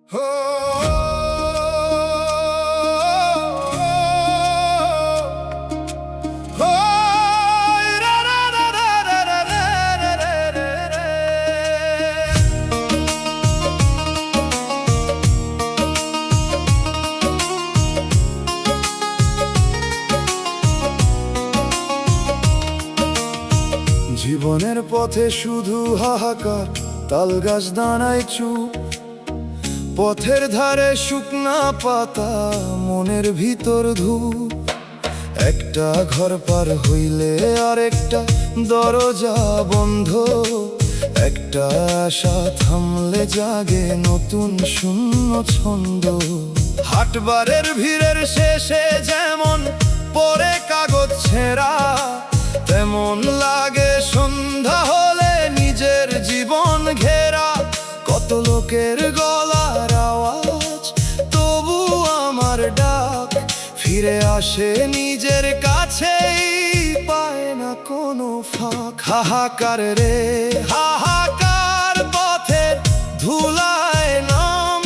জীবনের পথে শুধু হাহাকার, তাল গাছ দাঁড়ায় চুপ। পথের ধারে শুকনা পাতা, মনের ভিতর ধূপ। একটা ঘর পার হইলে আরেকটা দরজা বন্ধ, একটা আশা থামলে জাগে নতুন শূন্য ছন্দ। হাটবারের ভিড়ের শেষে যেমন পরে কাগজ ছেঁড়া, তেমন লাগে সন্ধ্যা হলে নিজের জীবন ঘেরা। কত লোকের গলার আওয়াজ, তবু আমার ডাক ফিরে আসে নিজের কাছেই, পায় না কোনো ফাঁক। হাহাকার রে হাহাকার, পথে ধুলায় নাম।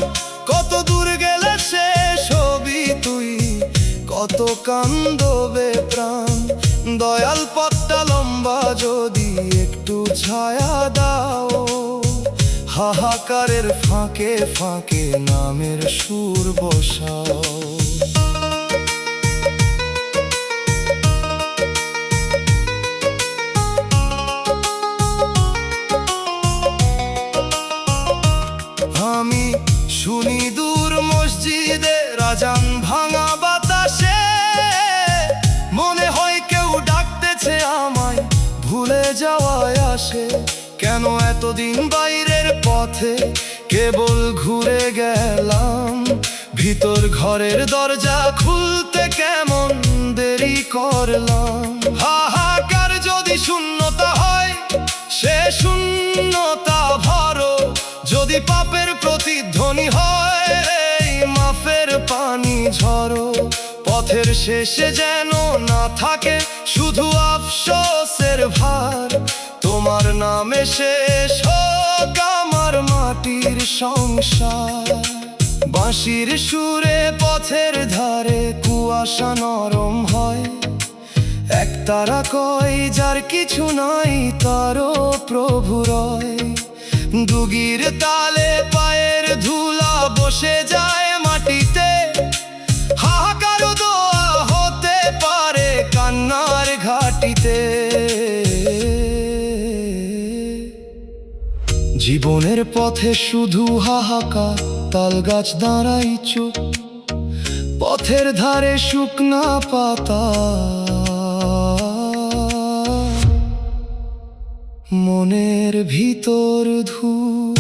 কত দূর গেলে শেষ হবি তুই, কত কান্দবে প্রাণ। দয়াল পথটা লম্বা, যদি একটু ছায়া দাও। হাহাকারের ফাঁকে ফাঁকে নামের সুর বসাও। আমি শুনি দূর মসজিদের আজান ভাঙা বাতাসে, মনে হয় কেউ ডাকতেছে আমায়, ভুলে যাওয়ায় আসে। কেন এতদিন বাইরের পথে কেবল ঘুরে গেলাম, ভিতর ঘরের দরজা খুলতে কেমন দেরি করলাম। হাহাকার যদি শূন্যতা হয়, সে শূন্যতা ভরো। যদি পাপের প্রতিধ্বনি হয়, এই মাফের পানি ঝরো। পথের শেষে যেন না থাকে শুধু আফসোসের ভার, তোমার নামে শেষ হোক আমার মাটির সংসার। বাঁশির সুরে পথের ধারে কুয়াশা নরম হয়, একতারা কয় যার কিছু নাই তারও প্রভু রয়। দুগির তালে পায়ের ধুলা বসে যায় মাটিতে, হাহাকার দোয়া হতে পারে কান্নার ঘাটিতে। জীবনের পথে শুধু হাহাকার, তাল গাছ দাঁড়াই চুপ। পথের ধারে শুকনা পাতা, মনের ভিতর ধূপ।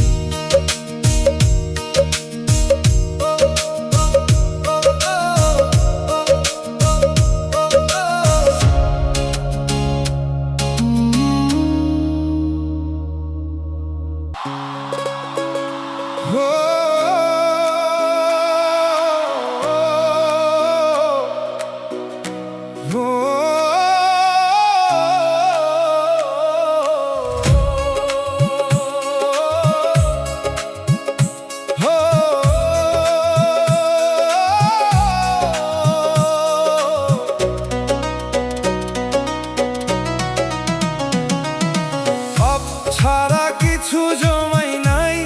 ছাড়া কিছু জমাই নাই,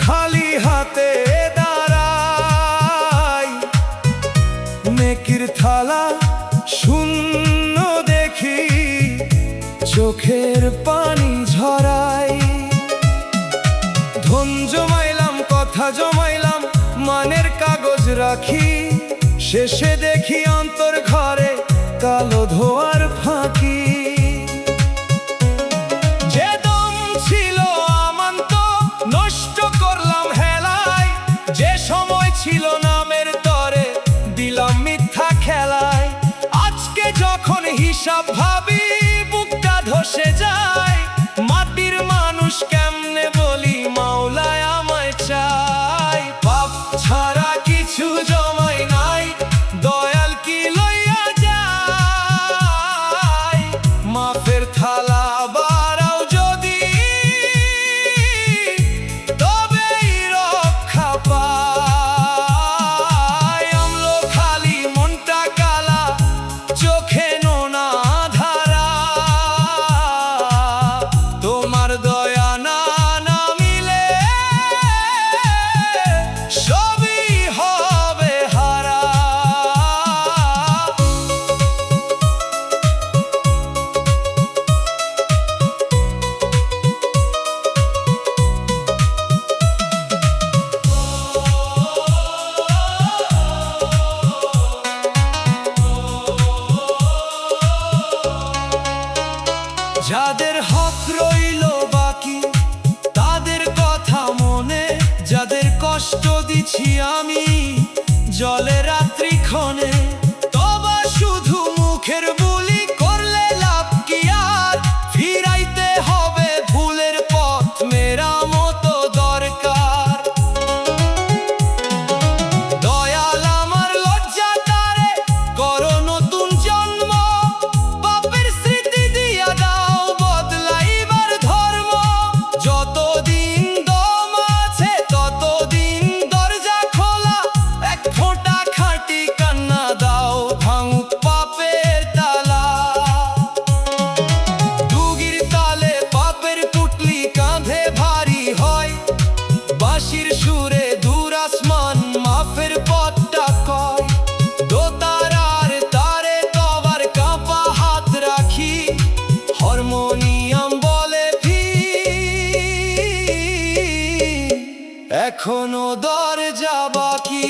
খালি হাতে দাঁড়াই। নেকির থালা শূন্য দেখি, চোখের পানি ঝরাই। ধন জমাইলাম, কথা জমাইলাম, মানের কাগজ রাখি। শেষে দেখি অন্তর ঘরে কালো ধোয়ার ফাঁকি। ছিল নামের তরে দিলাম মিথ্যা খেলায়। আজকে যখন হিসাব ভাবি, বুকটা ধসে যায়। মাটির মানুষ কেমনে বলি, মাওলায় আমায় চাই। পাপ ছাড়া কিছু জমাই নাই, দয়াল কি লইয়া যায়। মাফের থালা বাড়াও যদি, তবে বুঝি আমি জলে রাত্রি ক্ষণে, তবা শুধু মুখের বুলি করলে লাভ কি আর? ফিরাইতে হবে ভুলের পথ, মেরামতো দরকার। দয়াল আমার লজ্জা তারে করো নতুন জন্ম, পাপের স্মৃতি দিয়া দাও বদলাইবার ধর্ম। যতদিন দম আছে ততদিন দরজা খোলা, এক ফোঁটা খাঁটি কান্না দাও ভাঙুক পাপের তালা। ডুগির তালে পাপের পুটলি কাঁধে ভারী হয়, বাঁশির সুরে দূর আসমান মাফের পথটা কয়। দোতারার তারে তবার কাঁপা হাত রাখি, হারমোনিয়াম বলে এখনো দরজা বাকি।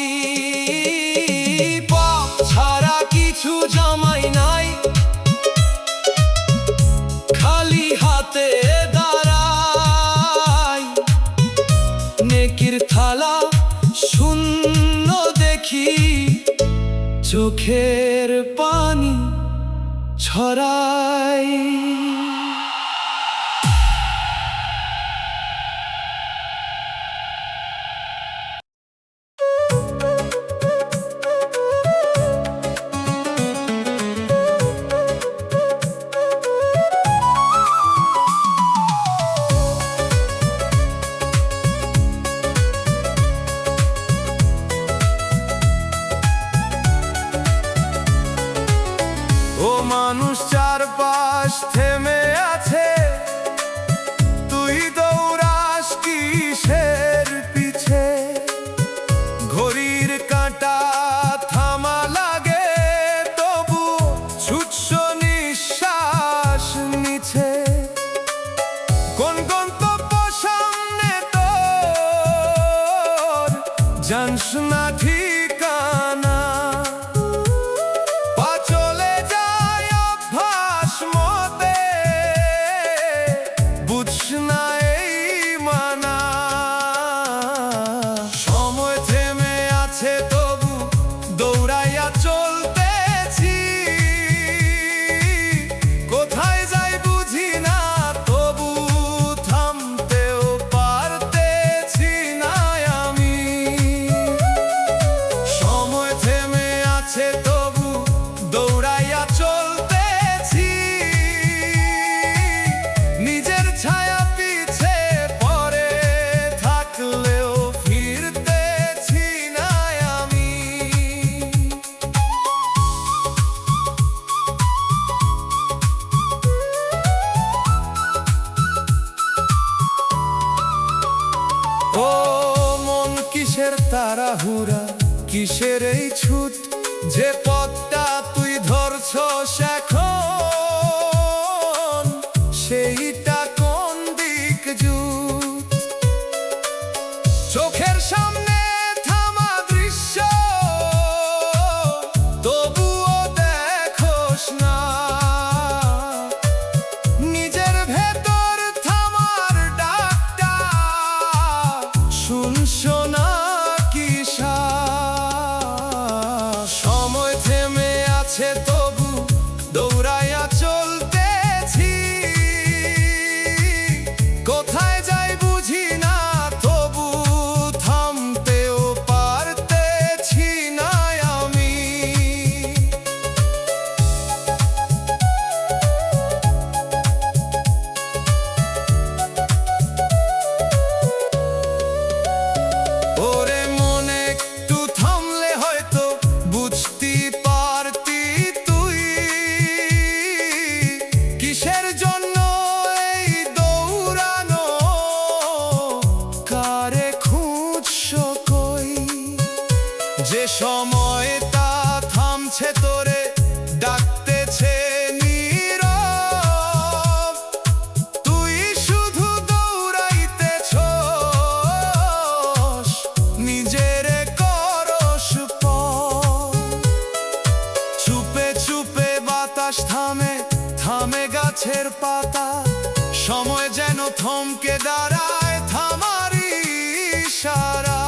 পাপ ছাড়া কিছু জামাই নাই, খালি হাতে দাঁড়াই। নেকির থালা শূন্য দেখি, চোখের পানি ছড়াই। ও মানুষ চারপাশ থেমে আছে, তুই দৌড়াস কিসের পিছে? ঘড়ির কাঁটা থামা লাগে, তবু ছুটছ নিঃশ্বাস নিছে। কোন গন্তব্য সামনে তোর, জানস না ঠিকানা। পা চলে যায় অভ্যাস মতে, বুঝস না এই মানা। সময় থেমে আছে তবু দৌড়াইয়া চলতেছি, কোথায় যাই বুঝি না তবু থামতেও পারতেছি না আমি। সময় থেমে আছে তবু দৌড়াইয়া চলতেছি, নিজের ছায়া পিছে পড়ে থাকলেও ফিরতেছি না আমি। ও মন কিসের তাড়াহুড়া, কিসের এই ছুট? যে পথটা তুই ধরছস এখন, সেইটা কোন দিক জুত? চোখের সামনে থামা দৃশ্য, তবুও দেখোস না। নিজের ভেতর থামার ডাকটা শুনছ না কি শ্বাস? সময় থেমে আছে তবু দৌড়াইয়া চলতেছি, কোথায় যাই বুঝি না তবু থামতেও পারতেছি না আমি। ওরে মনে একটু থামলে হয়তো বুঝতে পারতি তুই, কিসের জন্য এই দৌড়ানো, কারে খুঁজছ কই? যে সময়টা থামছে তোরে ডাকতেছে নীরব, তুই শুধু দৌড়াইতেছস, নিজেরে করস পর। চুপে চুপে বাতাস থামে, থামে গাছের পাতা, সময় যেন থমকে দাঁড়ায় থামার ইশারা।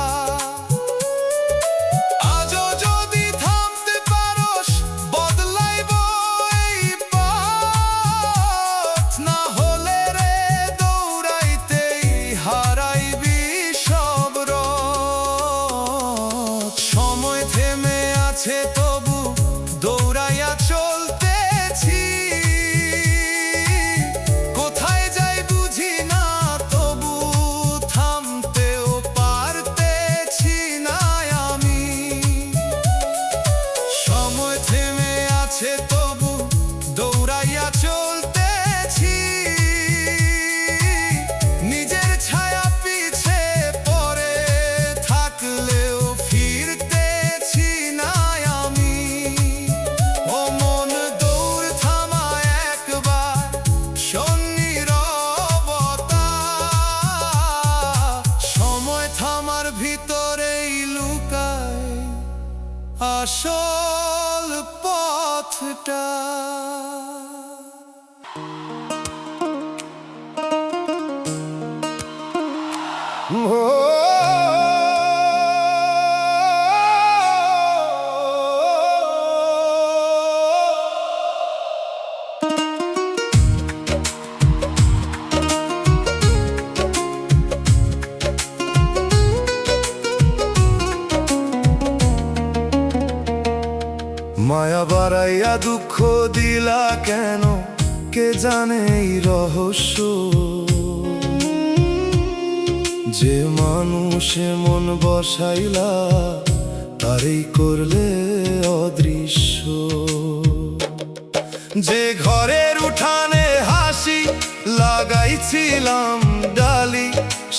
আসল পথটা। মায়া বাড়াইয়া দুঃখ দিলা কেন, কে জানে এই রহস্য। যে মানুষে মন বসাইলা তারই করলে অদৃশ্য। যে ঘরের উঠানে হাসি লাগাইছিলাম ডালি,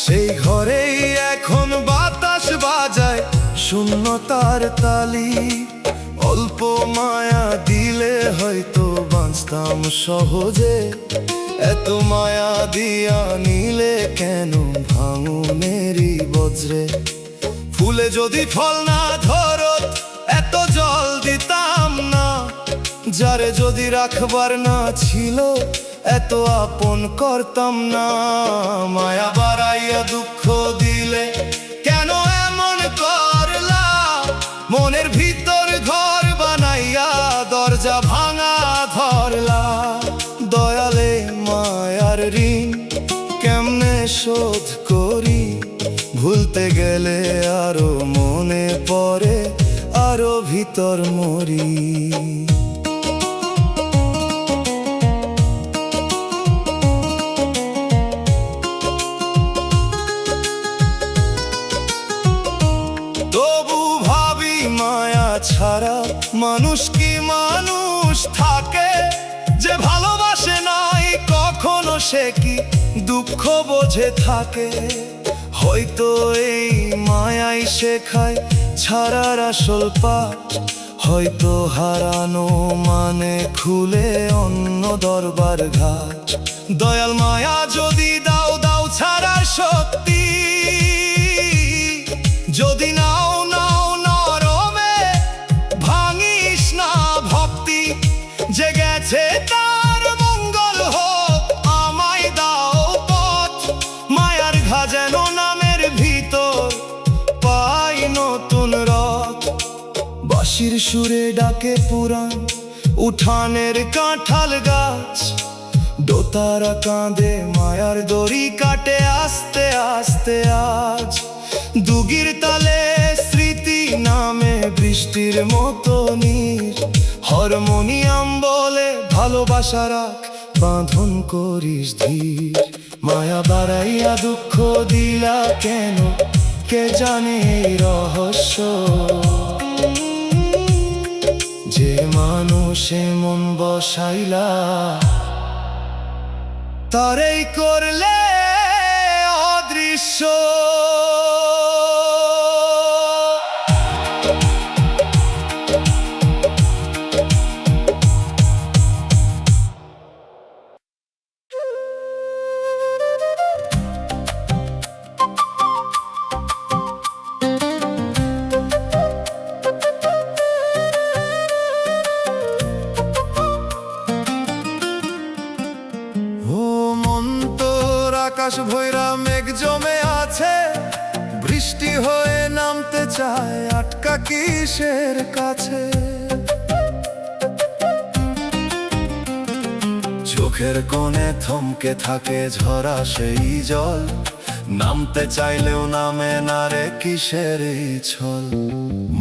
সেই ঘরেই এখন বাতাস বাজায় শূন্যতার তালি। অল্প মায়া দিলে হয়তো বাঁচতাম সহজে, এত মায়া দিয়া নিলে কেন ভাঙনেরই বজ্রে। ফুলে যদি ফল না ধরত এত জল দিতাম না, যারে যদি রাখবার না ছিল এত আপন করতাম না। মায়া বাড়াইয়া দুঃখ দিলে কেন এমন করলা, মনের ভিতর ঘর বানাইয়া দরজা ভাঙা ধরলা। দয়ালে মায়ার ঋণ কেমনে শোধ করি, ভুলতে গেলে আরো মনে পড়ে, আরো ভিতর মরি। তবু ভাবি মায়া ছাড়া মানুষ কি মানুষ থাকে, যে ভালোবাসে নাই কখনো সে কি দুঃখ বোঝে থাকে। হয়তো এই মায়াই শেখায় ছাড়ার আসল পাঠ, হয়তো হারানো মানে খুলে অন্য দরবার ঘাট। দয়াল মায়া যদি দাও দাও ছাড়ার শক্তি, যদি নাও নাও নরমে ভাঙিস না ভক্তি। যে গেছে তার মঙ্গল হোক, আমায় দাও পথ। মায়ার ঘা যেন নামের ভিতর পাই নতুন রথ। বাঁশির সুরে ডাকে পুরাণ উঠানের কাঁঠাল গাছ, দোতারা কাঁদে মায়ার দড়ি কাটে আস্তে আস্তে আজ। দুগির তালে স্মৃতি নামে বৃষ্টির মতো নীর, হারমোনিয়াম বলে ভালোবাসা রাখ বাঁধন করিস ধীর। মায়া বাড়াইয়া দুঃখ দিলা কেন, কে জানে এই রহস্য। যে মানুষে মন বসাইলা তারই করলে অদৃশ্য। আকাশ ভৈরা মেঘ জমে আছে, বৃষ্টি হয়ে নামতে চায় আটকা কিসের কাছে। চোখের কোণে থমকে থাকে ঝরা সেই জল, নামতে চাইলেও নামে না রে কিসের এই ছল।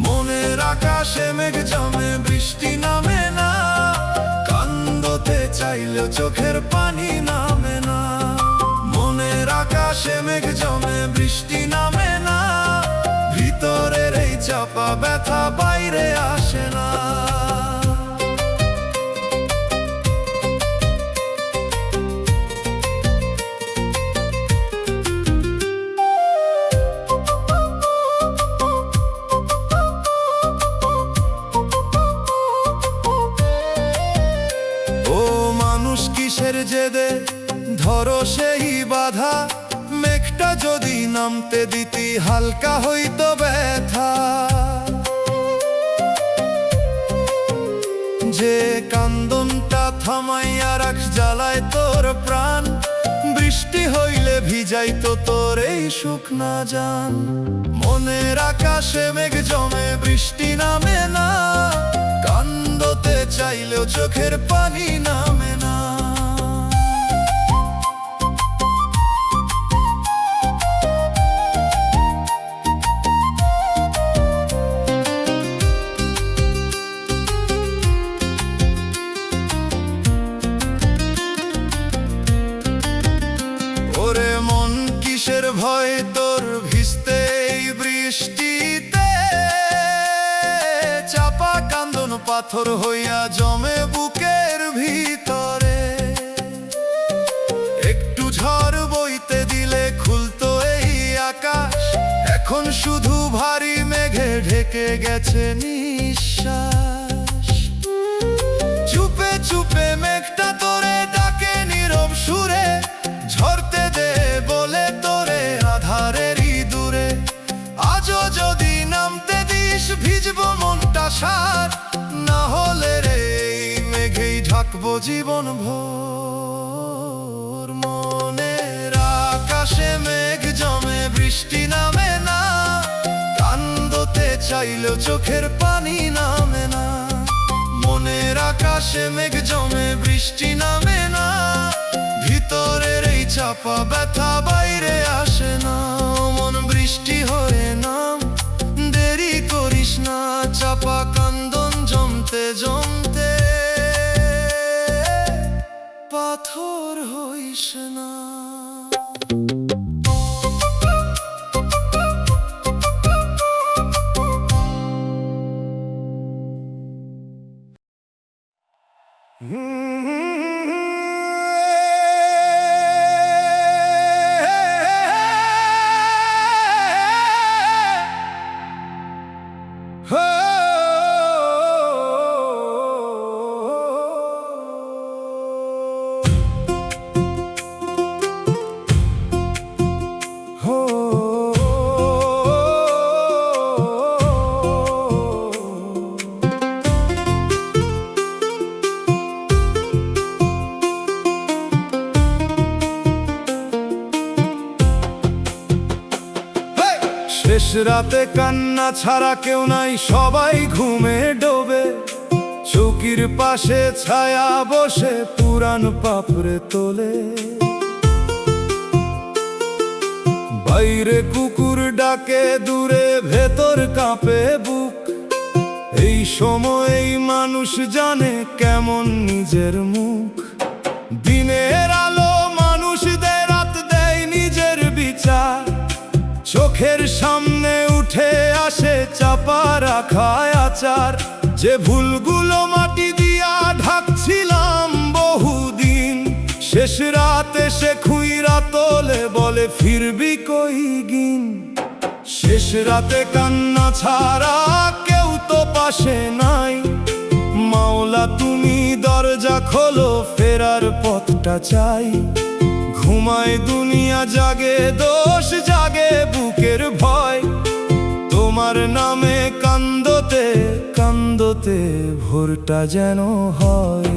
মনের আকাশে মেঘ জমে বৃষ্টি নামে না, কান্দতে চাইলেও চোখের পানি নামে না। মনের আকাশে মেঘ জমে বৃষ্টি নামে না, ভিতরের এই চাপা ব্যথা বাইরে আসে না। ও মানুষ কিসের জেদে ধরো সেই বাধা, মেঘটা যদি নামতে দিতি হালকা হইতো ব্যথা। যে কান্দনটা থামাইয়া রাখ, জ্বালায় তোর প্রাণ। বৃষ্টি হইলে ভিজাইতো তোর এই শুকনা জান। মনের আকাশে মেঘ জমে, বৃষ্টি নামে না, কান্দতে চাইলেও চোখের পানি নামে না। ওরে মন কিসের ভয় তোর ভিজতে এই বৃষ্টিতে, চাপা কান্দন পাথর হইয়া জমে বুকের ভিতরে। একটু ঝড় বইতে দিলে খুলতো এই আকাশ, এখন শুধু ভারী মেঘে ঢেকে গেছে নিঃশ্বাস। চুপে চুপে মেঘটা তোরে ডাকে নীরব সুরে, ঝরতে দে বলে তোরে আধারেরই দূরে। আজও যদি নামতে দিস ভিজবো মনটা সার, না হলে রে এই মেঘেই ঢাকবো জীবন ভোর। মনের আকাশে মেঘ জমে, বৃষ্টি নামে না, কান্দতে চাইলেও চোখের পানি নামে না। মনের আকাশে মেঘ জমে, বৃষ্টি নামে না, ভিতরের এই চাপা ব্যথা বাইরে আসে না। মন বৃষ্টি হয়ে নাম, দেরি করিস না, চাপা কান্দন জমতে জমতে পাথর হইস না। শেষ রাতে কান্না ছাড়া কেউ নাই, সবাই ঘুমে ডোবে। চৌকির পাশে ছায়া বসে পুরান পাপড়ে তোলে। বাইরে কুকুর ডাকে দূরে, ভেতর কাঁপে বুক। এই সময় মানুষ জানে কেমন নিজের মুখ। দিনের আলো মানুষদের রাত দেয় নিজের বিচার, চোখের সামনে উঠে আসে চাপা রাখা আচার। যে ভুলগুলো মাটি দিয়া ঢাকছিলাম বহুদিন, শেষ রাতে সে খুইরা তোলে বলে ফিরবি কই গিন। শেষ রাতে কান্না ছাড়া কেউ তো পাশে নাই, মাওলা তুমি দরজা খোলো, ফেরার পথটা চাই। ঘুমায় দুনিয়া জাগে দোষ জাগে বুকের ভয়, তোমার নামে কান্দতে কান্দতে ভোরটা যেন হয়।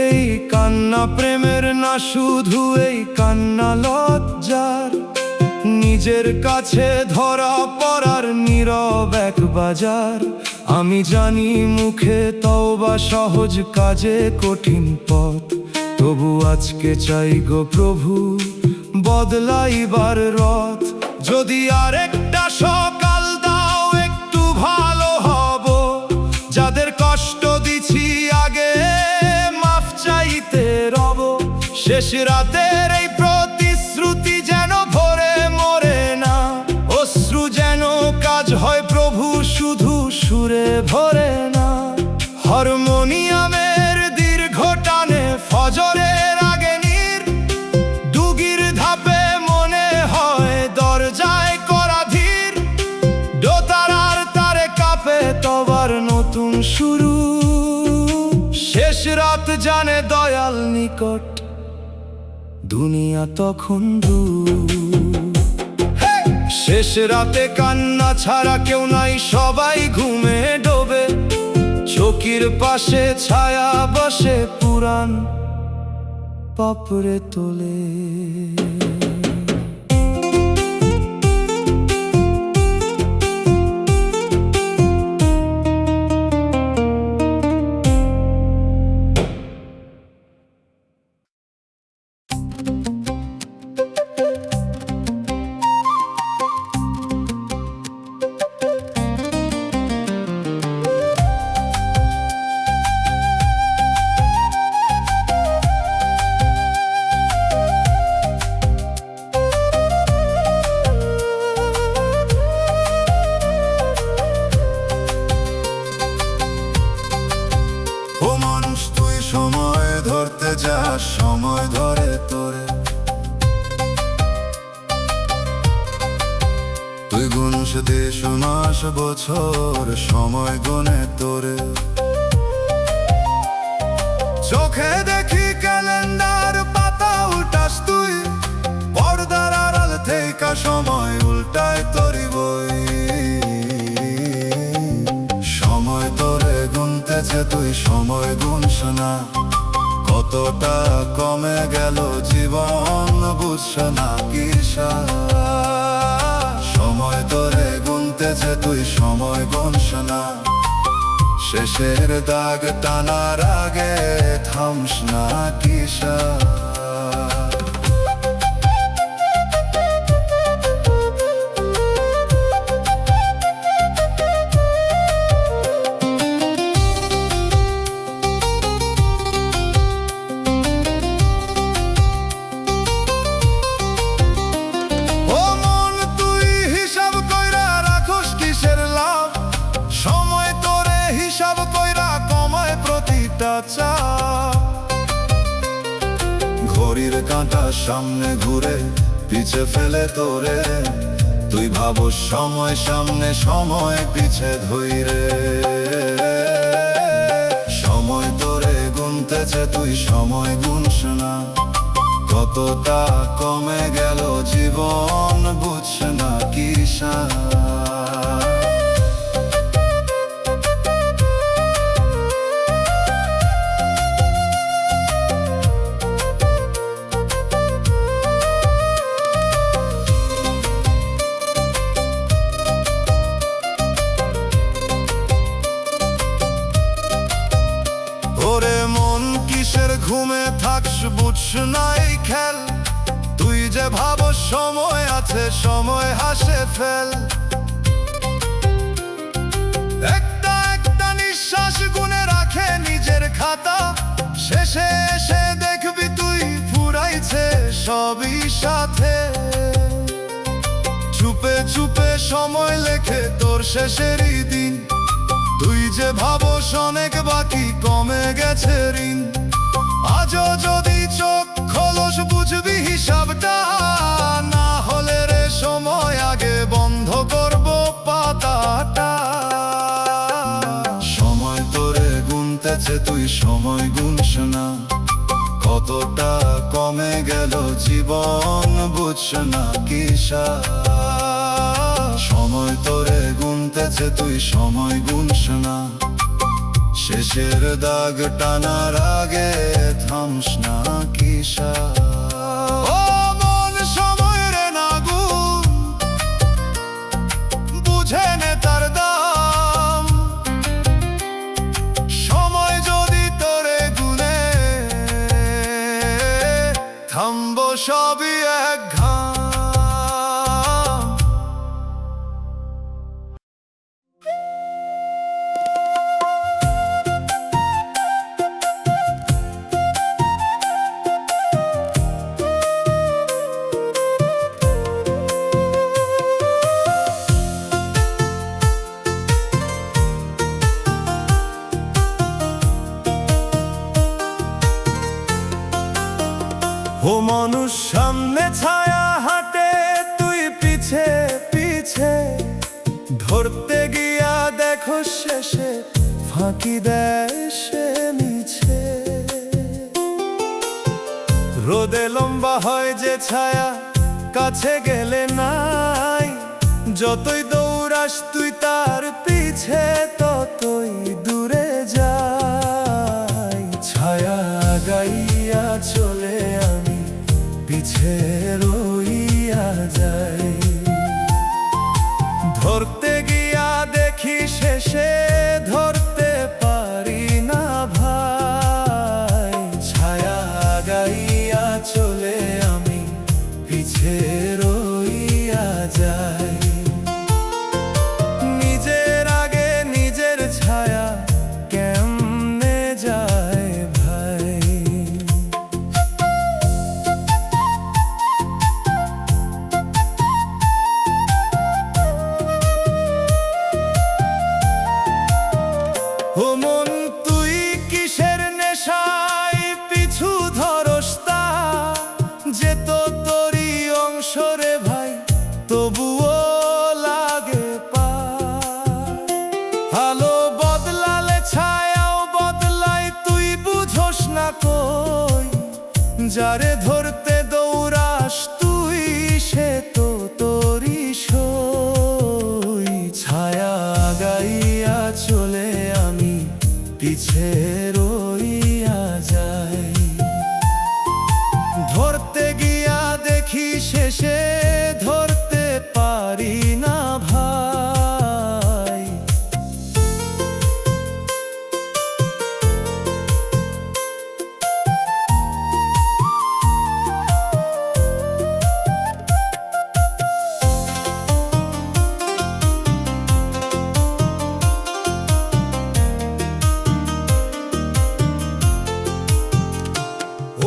এই কান্না প্রেমের না শুধু, এই কান্না লজ্জার। নিজের কাছে ধরা পড়ার নীরব এক বাজার। আমি জানি মুখে তওবা সহজ, কাজে কঠিন পথ। তবু আজকে চাই গো প্রভু, বদলাইবার রথ। যদি আরেকটা সকাল দাও একটু ভালো হব। যাদের কষ্ট দিছি আগে মাফ চাইতে রব। শেষ রাতের এই প্রতিশ্রুতি যেন ভরে মরে না, অশ্রু যেন কাজ হয় প্রভু, শুধু সুরে ভরে না। হারমোনিয়ামের দীর্ঘ টানে ফজরের আগে নীর, ডুগির ধাপে মনে হয় দরজায় করা ধীর। দোতারার তারে কাঁপে তবার নতুন শুরু। শেষ রাত জানে দয়াল নিকট, দুনিয়া তখন দূর। শেষ রাতে কান্না ছাড়া কেউ নাই, সবাই ঘুমে ডোবে। চৌকির পাশে ছায়া বসে, পুরাণ পাপড়ে তোলে। ও মানুষ, তুই সময় ধরতে যাস, সময় ধরে তোরে। তুই গুনস দেশ মাস বছর, সময় গুনে তোরে। চোখে দেখি ক্যালেন্ডার পাতা উল্টাস তুই, পর্দার আড়াল থেকে সময় উল্টায় তোরি বই। সময় তোরে গুনতেছে, তুই সময় গুনস না। কতটা কমে গেল জীবন, বুঝছ না কিসা। সময় তোরে গুনতেছে, তুই সময় গুনস না। শেষের দাগ টানার আগে থামস না কিসা। ঘড়ির কাঁটা সামনে ঘুরে, পিছে ফেলে তোরে। তুই ভাবো সময় সামনে, সময় পিছে ধইরে। সময় তোরে গুনতেছে, তুই সময় গুনস না। কতটা কমে গেল জীবন, বুঝছ না কিসা। ওরে মন, কিসের ঘুমে থাকস, বুঝস নাই খেল। তুই যে ভাবো সময় আছে, সময় হাসে ফেল। একটা একটা নিঃশ্বাস গুনে রাখে নিজের খাতা। শেষে এসে দেখবি তুই ফুরাইছে সবই সাথে। চুপে চুপে সময় লেখে তোর শেষেরই দিন। তুই যে ভাবস অনেক বাকি, কমে গেছে ঋণ। আজও যদি চোখ খোলস, বুঝবি হিসাবটা। না হলে রে সময় আগে বন্ধ করব পাতাটা। সময় তোরে গুনতেছে, তুই সময় গুনস না। কতটা কমে গেল জীবন, বুঝস না কিসা। সময় তোরে গুনতেছে, তুই সময় গুনস না। শেষের দাগ টানার আগে থামস না কিসা। ও মন, সময় রে না গুন, বুঝে নে তার দাম। সময় যদি তোরে গুনে, থামবো সবই এক ঘাম। ও মানুষ, সামনে ছায়া হাঁটে, তুই পিছে পিছে। ধরতে গিয়া দেখো শেষে ফাঁকি দেয় সে মিছে। রোদে লম্বা রূপা হয় যে ছায়া, কাছে গেলে নাই। যতই দৌড়াস তুই তার পিছে, ততই দূরে যাই। ছায়া গাইয়া চলে আমি, পিছে রইয়া যাই। ধরতে গিয়া দেখি শেষে ধরতে পারি না ভাই। ছায়া গাইয়া চলে আমি, পিছে রইয়া যাই। নিজের আগে নিজের ছায়া কেমনে যায় ভাই। ও মন তুই কিসের নেশায় পিছু ধরস তা, যে তো তোরই অংশ রে ভাই, তবুও লাগে পার। আলো বদলালে ছায়াও বদলাই, তুই বুঝোস না কই। যারে ধরতে দৌড়াস তুই, সে তো তোরই সই। ছায়া গাইয়া চলে আমি, পিছে রইয়া যাই। ধরতে গিয়া দেখি শেষে ধরতে পারি না ভাই।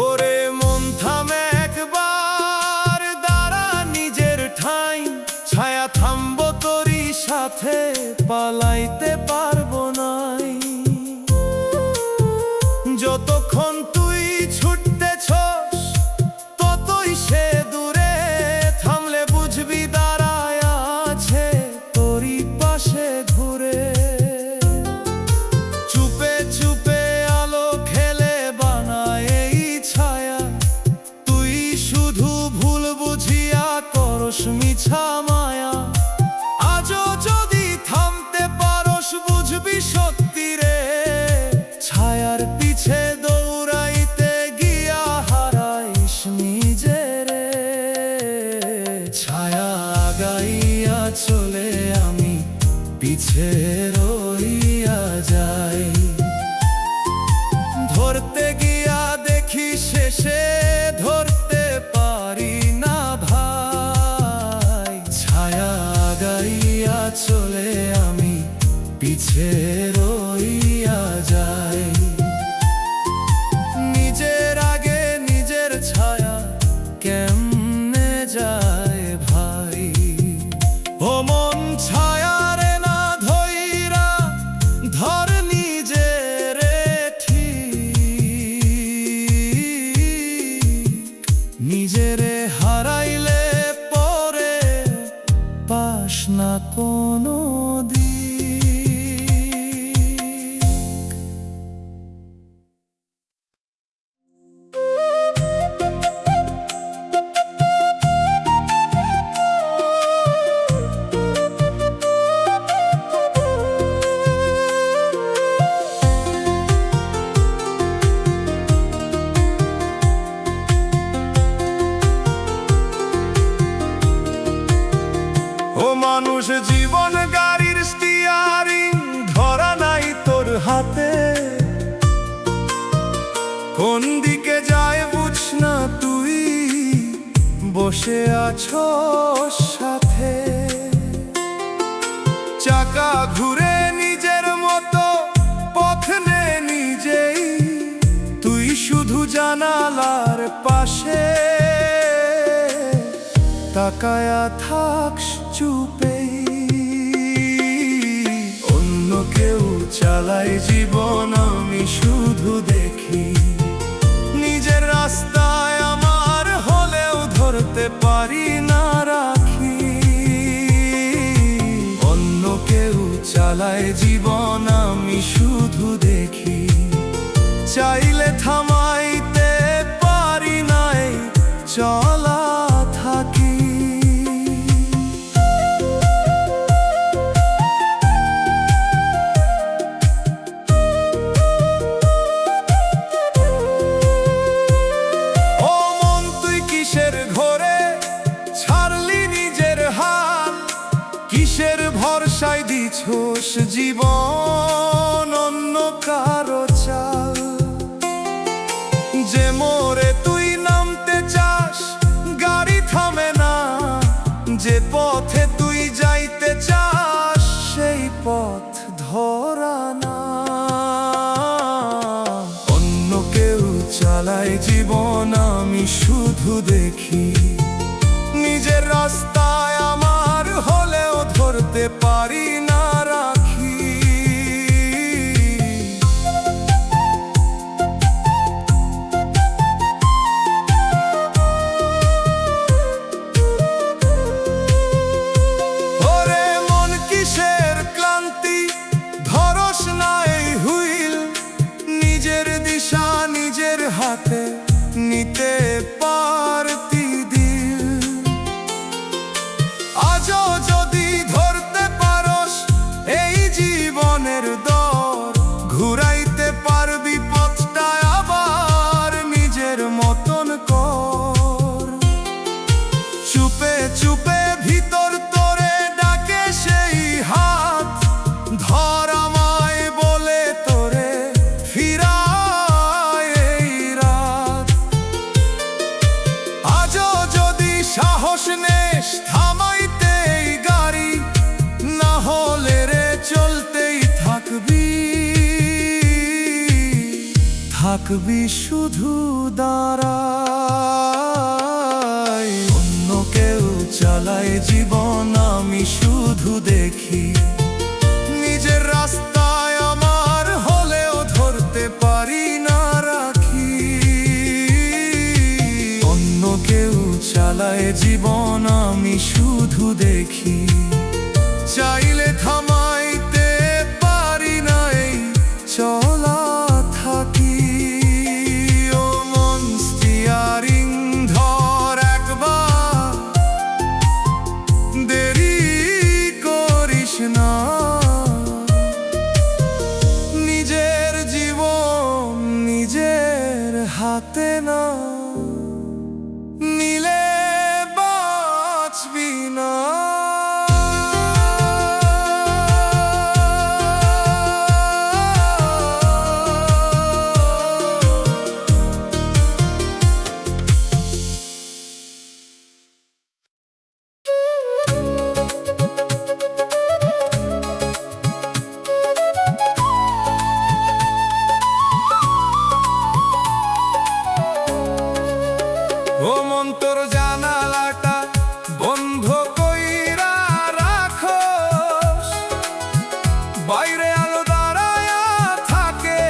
ওরে মন থামে একবার, দাঁড়া নিজের ঠাঁই। ছায়া থামবো তোরই সাথে, পালাইতে পারবো নাই। যতক্ষণ তুই ছুটতেছস, ততই সে দূরে। থামলে বুঝবি দাঁড়ায় আছে তোরই পাশে ঘুরে। চুপে চুপে আলো খেলে বানায় এই ছায়া, তুই শুধু ভুল বুঝিয়া করস মিছা মায়া। আজও যদি থামতে পারস, বুঝবি সত্যি রে। ছায়ার পিছে দৌড়াইতে গিয়া হারাইস নিজেরে। ছায়া গাইয়া চলে আমি, পিছে রইয়া যাই। ধরতে গিয়া দেখি শেষে ধরতে পারি না ভাই। ছায়া গাইয়া চলে আমি, পিছে রইয়া যাই। নিজের আগে নিজের ছায়া কেমনে যায় ভাই। ও মন ছায়া রে না ধইরা, ধর নিজেরে ঠিক। নিজেরে হারাইলে পরে পাস না কোনো দিক। ও মানুষ জীবন গাড়ির স্টিয়ারিং, ধরা নাই তোর হাতে। কোন দিকে যায় বুঝ না তুই, বসে আছোস সাথে। চাকা ঘুরে নিজের মতো পথ নে নিজেই, তুই শুধু জানালার পাশে। তাকায়া থাকস চুপেই, অন্য কেউ চালায় জীবন, আমি শুধু দেখি। নিজের রাস্তায় আমার হলেও ধরতে পারি না রাখি। অন্য কেউ চালায় জীবন, আমি শুধু দেখি। চাইলে থামাইতে পারি নাই চলা থাকি। ও মন তুই কিসের ঘরে ছাড়লি নিজের হাল, কিসের ভরসায় দিছোস জীবন অন্য কারো চাল। যে মোরে তুই নামতে চাস গাড়ি থামে না, যে পথে তুই যাইতে চাস সেই পথ ধরা না। অন্য কেউ চালায় জীবন আমি শুধু দেখি, নিজের রাস্তায় আমার হলেও ধরতে পারি না রাখি। ওরে মন কিসের ক্লান্তি ধরস না এই হুইল, নিজের দিশা নিজের হাতে নিতে পারতি দিল। আজও যদি ধরতে পারস এই জীবনের দর, ঘুরাইতে পারবি পথটা আবার নিজের মতন কর। চুপে চুপে ভিতর তোরে ডাকে সেই হাত, ধর আমায় বলে তোরে ফিরায় এই রাত। আজও যদি সাহস নেস থামাইতে এই গাড়ি, না হলে রে চলতেই থাকবি, থাকবি শুধু দাঁড়ায়। অন্য কেউ চালায় জীবন আমি শুধু দেখি, নিজের রাস্তায় আমার হলেও ধরতে পারি না রাখি। অন্য কেউ চালায় জীবন আমি শুধু দেখি, চাইলে থামাইতে পারি না এই চলা থাকি। ও মন স্টিয়ারিং ধর একবার, দেরি করিস না। নিজের জীবন নিজের হাতে না নিলে বাঁচবি না। ও মন তোর জানালাটা বন্ধ কইরা রাখোস, বাইরে আলো দাঁড়ায়া থাকে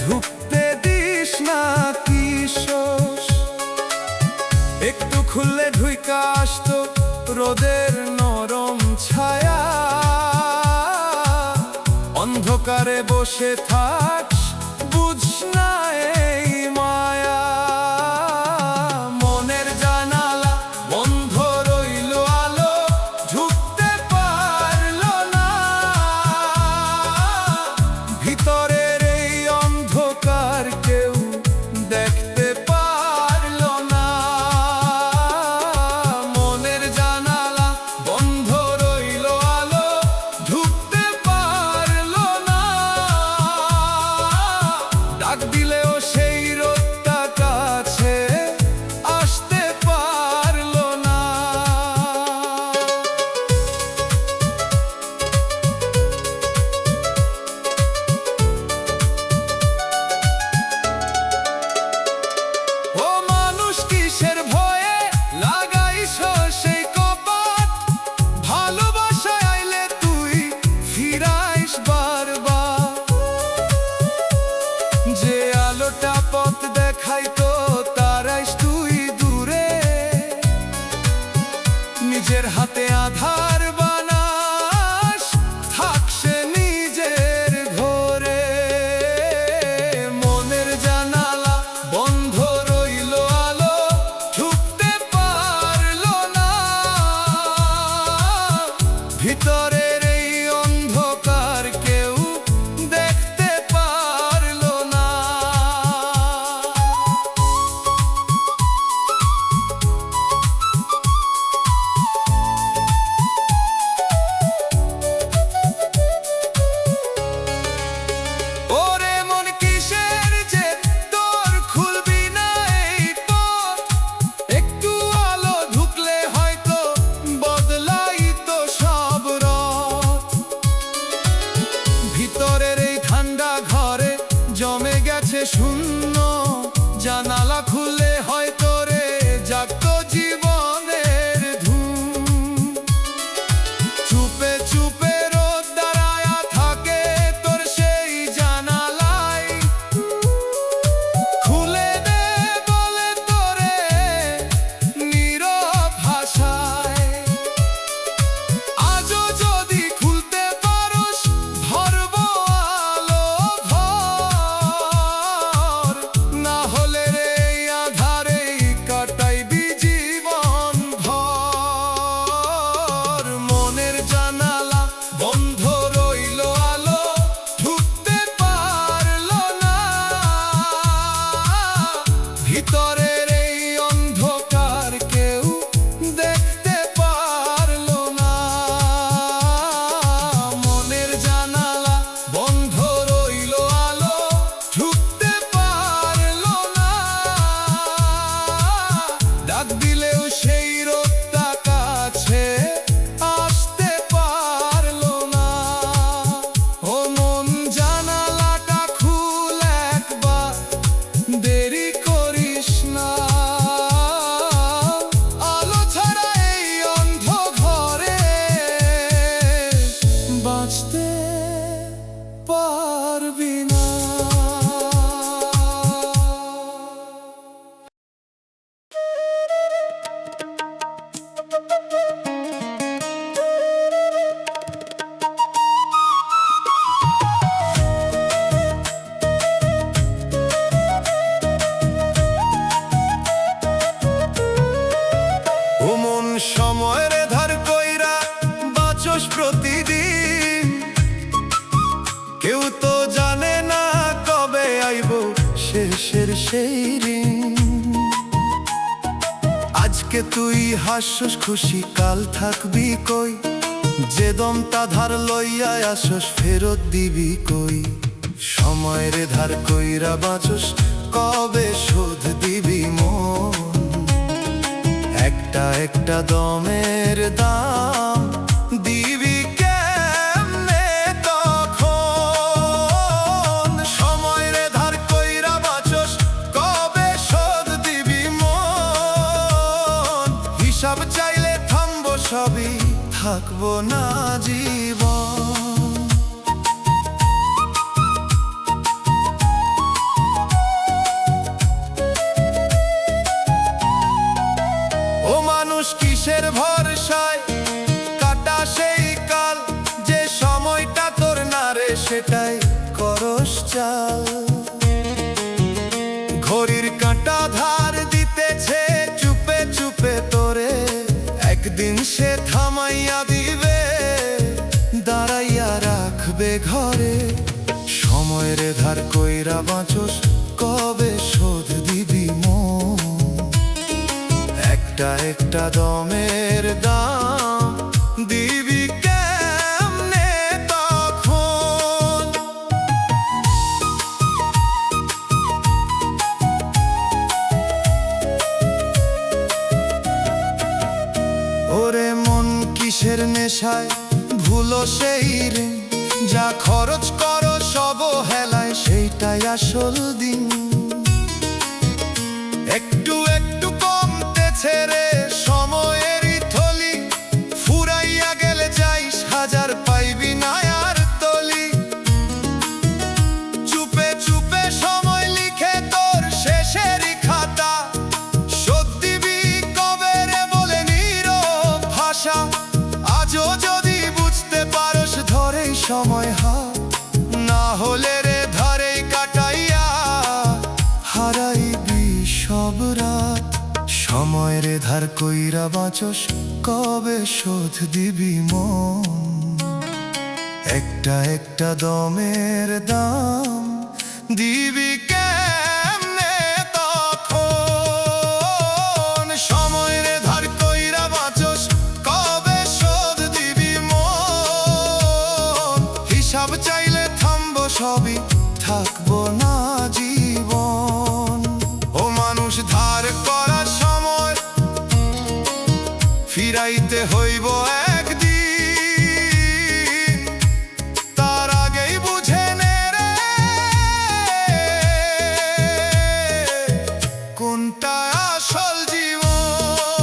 ঢুকতে দিস না কিসোস। একটু খুললে ঢুইকা আসতো রোদের নরম ছায়া, অন্ধকারে বসে থাকস বুঝ না এই মায়া। মনের জানালা বন্ধ রইল আলো ঢুকতে পারলো না, ভিতরের এই অন্ধকার কেউ দেখতে পারলো না। মনের জানালা বন্ধ রইল আলো ঢুকতে পারলো না, আজকে তুই হাসছস খুশি, কাল থাকবি কই? যে দমটা ধার লইয়া আসস ফেরত দিবি কই? সময়ের ধার কইরা বাঁচস, কবে শোধ দিবি মন? একটা একটা দমের দাম দিবি কেমনে তখন? সময়ের ধার কইরা বাঁচস, কবে শোধ দিবি মন? হিসাব চাইলে থামবো সবই, থাকবো না জীবন। ও মানুষ কিসের ভরসায় কাটা সেই কাল? যে সময়টা তোর না রে সেটাই করস চাল। ঘড়ির কাঁটা ধার দিতেছে চুপে চুপে তোরে, একদিন সে থামাইয়া দিবে, দাঁড়াইয়া রাখবে ঘরে। সময়ের ধার কইরা বাঁচস, কবে শোধ দিবি মন? একটা একটা দমের দাম দিবি কেমনে তখন? ওরে মন কিসের নেশায় ভুলো সেই ঋণ? যা খরচ করো সব হেলায়, সেইটাই আসল দিন। একটু একটু কমতেছে রে সময়েরই থলি, ফুরাইয়া গেলে যাইস হাজার পাইবি না আর তলি। চুপে চুপে সময় লিখে তোর শেষেরই খাতা, শোধ দিবি কবে রে বলে নীরব ভাষা। আজও যদি বুঝতে পারস ধরেই সময় হাত, না হলে রে ধারেই কাটাইয়া হারাইবি সব রাত। সময়ের ধার কইরা বাঁচস, কবে শোধ দিবি মন? একটা একটা দমের দাম দিবি কেমনে তখন? সময়ের ধার কইরা বাঁচস, কবে শোধ দিবি মন? হিসাব চাইলে থামবো সবই, থাকবো না জীবন। ও মানুষ ধার করার সময় ফিরাইতে হইব একদিন, তার আগেই বুঝে নে রে কোনটা আসল জীবন,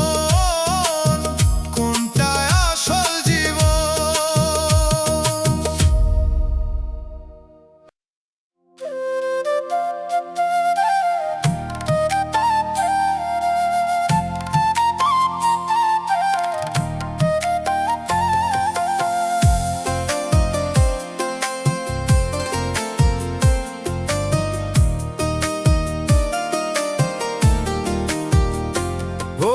কোনটা আসল জীবন। ও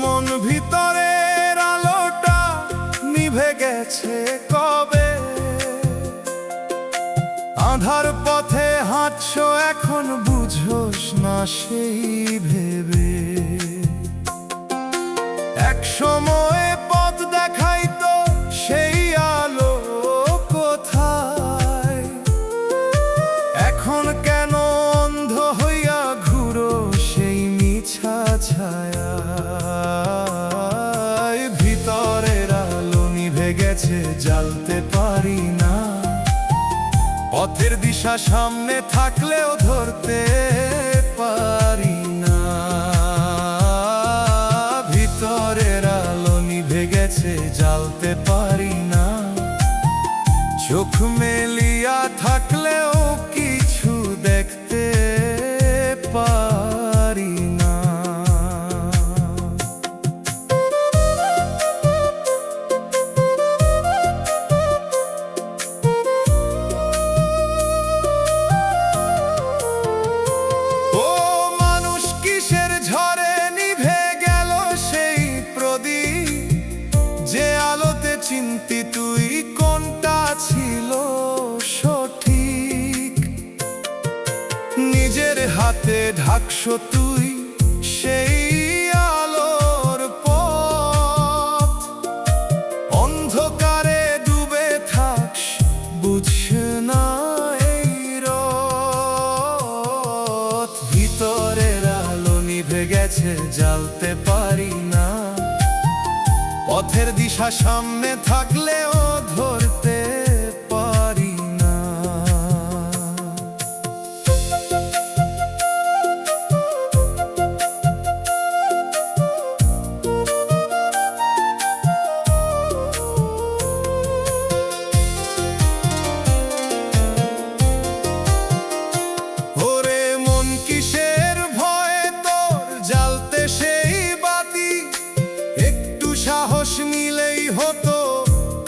মন ভিতরের আলোটা নিভে গেছে কবে? আঁধার পথে হাঁটছো এখন বুঝোস না সেই ভেবে। এক সময়ে পথ দেখাইতো সেই আলো কোথায়? এখন কেন অন্ধ হইয়া ঘুরো সেই মিছা ছায়ায়? ভিতরের আলো নিভে গেছে জ্বালতে পারি না, পথের দিশা সামনে থাকলেও ধরতে পারি না। ভিতরের আলো নিভে গেছে জ্বালতে পারি না, চোখ মেলিয়া থাকলেও কিছু দেখতে পারি না। ও মানুষ কিসের ঝড়ে নিভে গেল সেই প্রদীপ? যে আলোতে চিনতি তুই কোনটা ছিল সঠিক? নিজের হাতে ঢাকছো তুই সেই আলো, বুঝছে না এই রথ, ভিতরের আলো নিভে গেছে জ্বালতে পারি না। পথের দিশা সামনে থাকলেও ধরতে পারি না। ওরে মন কিসের ভয়ে তোর জ্বালতে সেই বাতি, একটু সাহস নিলেই হতো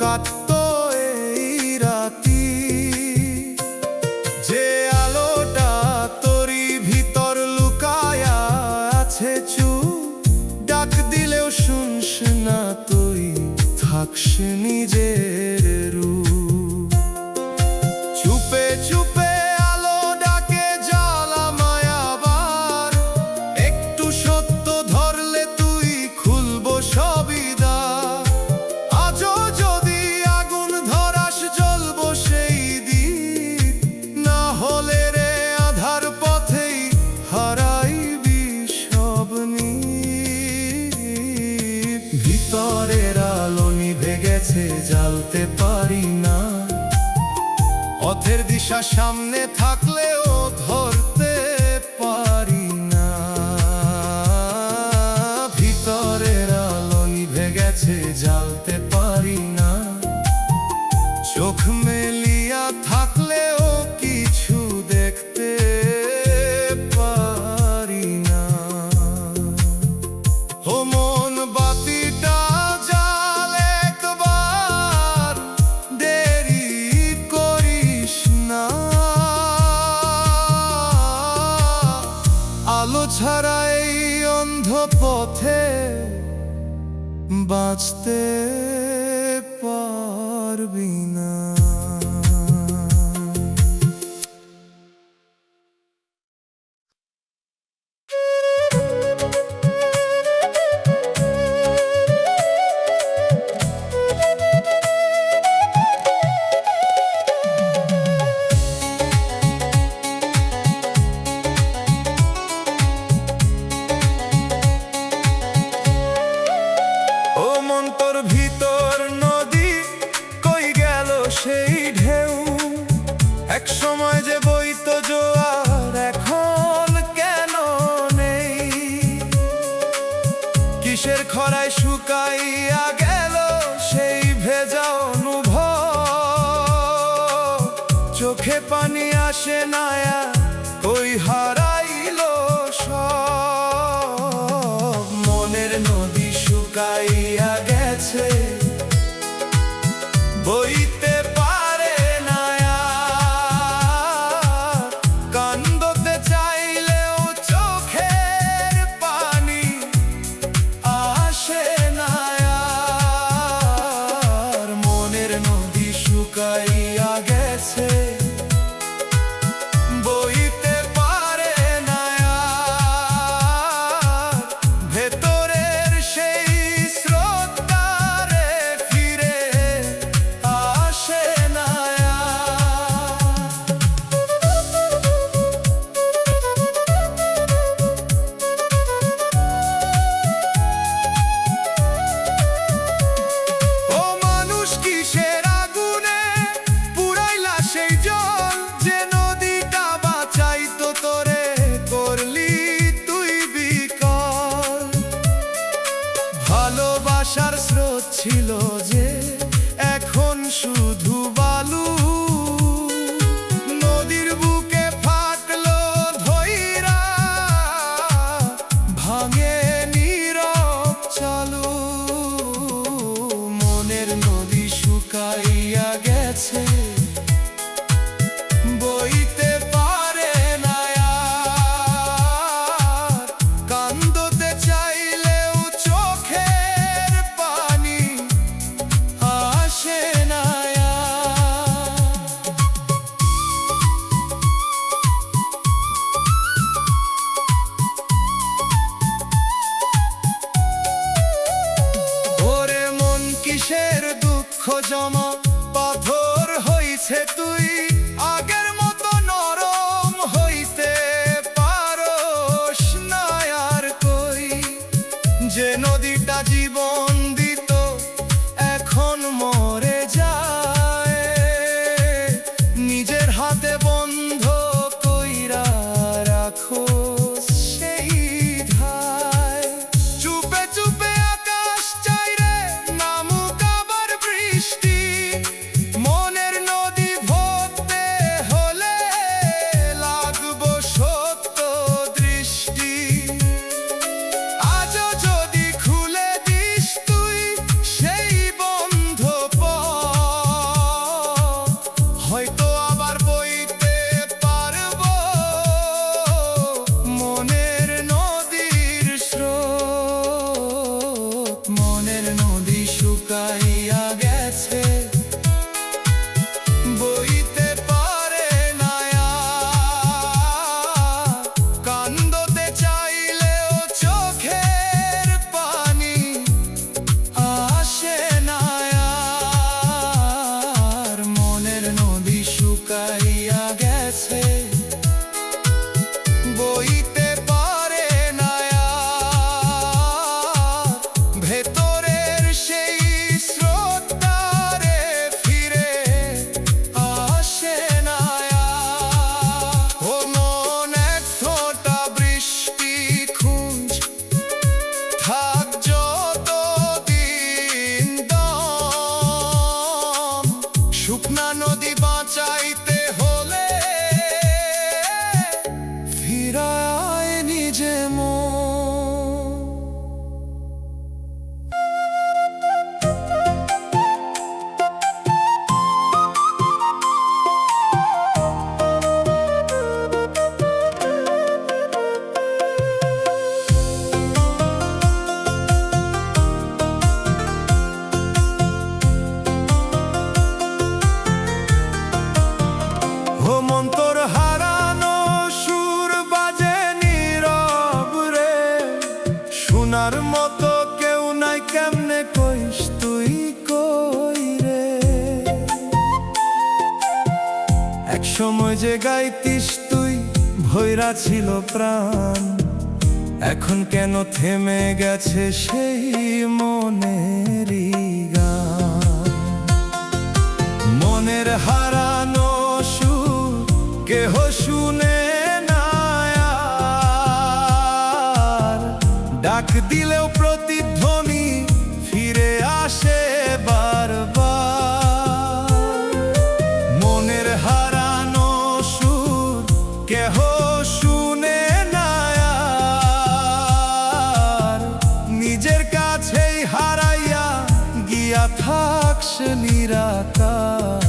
কাঁদতো এই রাতি। যে আলোটা তোরই ভিতর লুকায়া আছে চুপ, ডাক দিলেও শুনস না তুই, থাকস নিজের রূপ। চুপে চুপে আলো ডাকে জ্বালা মায়াবার, একটু সত্য ধরলে তুই খুলবো সবই দ্বার। আজও যদি আগুন ধরাস জ্বলবো সেই দিক, না হলে রে আধার পথেই হারাইবি সব নীড়। ভিতরের আলো নিভে গেছে জ্বালতে পারি না। পথের দিশা সামনে থাকলেও ধরতে পারি না। ভিতরের আলো নিভে গেছে জ্বালতে পারি না। চোখ মেলিয়া থাকলেও কিছু দেখতে পারি না। ও মন বাতিটা জ্বাল একবার, দেরি করিস না। আলো ছাড়া এই অন্ধ পথে বাঁচতে পারবি না। ও মন তোর ভিতর নদী, কই গেল সেই ঢেউ? এক সময় যে বইতো জোয়ার, এখন কেন নেই? কিসের খরায় শুকাইয়া গেল সেই ভেজা অনুভব? চোখে পানি আসে না আর, কই হারাইলো সব? মনের নদী শুকাইয়া গেছে, বইতে পারে না আর। কান্দতে চাইলেও চোখের পানি আসে না আর। মনের নদী শুকাইয়া গেছে, বইতে পারে না আর। ভেতরের সেই স্রোতটারে ফিরে আসে না আর। ও মানুষ কিসের আগুনে পুরাইলা সেই জল, যে নদীটা বাঁচাইতো তোরে করলি তুই বিকল। ভালোবাসার স্রোত ছিল যে, এখন শুধু বালু। নদীর বুকে ফাটলো ধইরা, ভাঙে নীরব চালু। মনের নদী শুকাইয়া গেছে, তুই আগের মতো নরম হইতে পারস না আর কই। যে নদীটা জীবন দিত এখন মরে যায়, নিজের হাতে বন্ধ কইরা রাখো সেই ধায়। চুপে চুপে আকাশ চাইরে নামুক আবার বৃষ্টি, মনের নদী ভরতে হলে লাগবো সত্য দৃষ্টি। আজও যদি খুলে দিস তুই সেই বন্ধ পথ, হয়তো আবার বইতে পারবো মনের নদীর স্রোত। মনের নদী শুকাইয়া গেছে, বইতে পারে না আর। কান্দতে চাইলেও চোখের পানি আসে না আর। মনের নদী শুকাইয়া গেছে, বইতে পারে না আর। ভেতরের সেই স্রোতটারে ফিরে আসে না আর। ও মন, এক ফোঁটা বৃষ্টি খুঁজ, থাক যতদিন দম। শুকনা নদী বাঁচাইতে হলে ফিরায় নিজে মন। ও মন, তোর হারানো সুর বাজে নীরব রে, শোনার মতো কেউ নাই, কেমনে কইস তুই কই রে। এক সময় যে গাইতিস তুই, ভৈরা ছিল প্রাণ, এখন কেন থেমে গেছে সেই মনেরই গান। মনের হারানো সুর কেহ শুনে না আর, ডাক দিলেও প্রতিধ্বনি ফিরে আসে বারবার। মনের হারানো সুর কেহ শুনে না আর, নিজের কাছেই হারাইয়া গিয়া থাকস নিরাকার।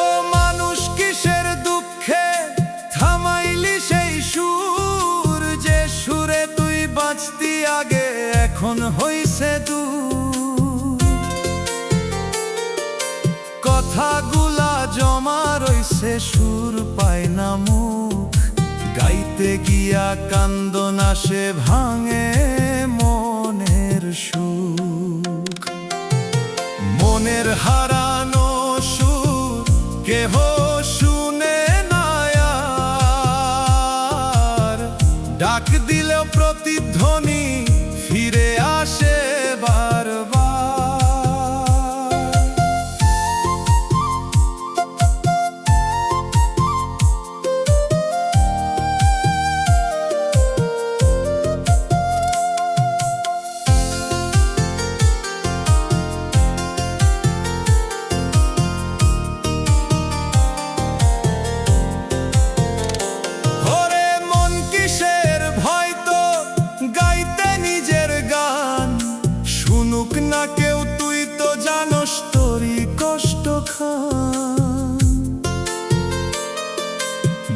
ও মানুষ, কিসের দুঃখে থামাইলি সেই সুর, যে সুরে তুই বাঁচতি আগে এখন হইছে দূর। কথাগুলা জমা রইছে, সুর পায় না মুখ, গাইতে গিয়া কান্দন আসে, ভাঙে মনের সুখ। মনের হারানো সুর কেহ শুনে না আর, ডাক দিলেও প্রতিধ্বনি ফিরে আসে বারবার।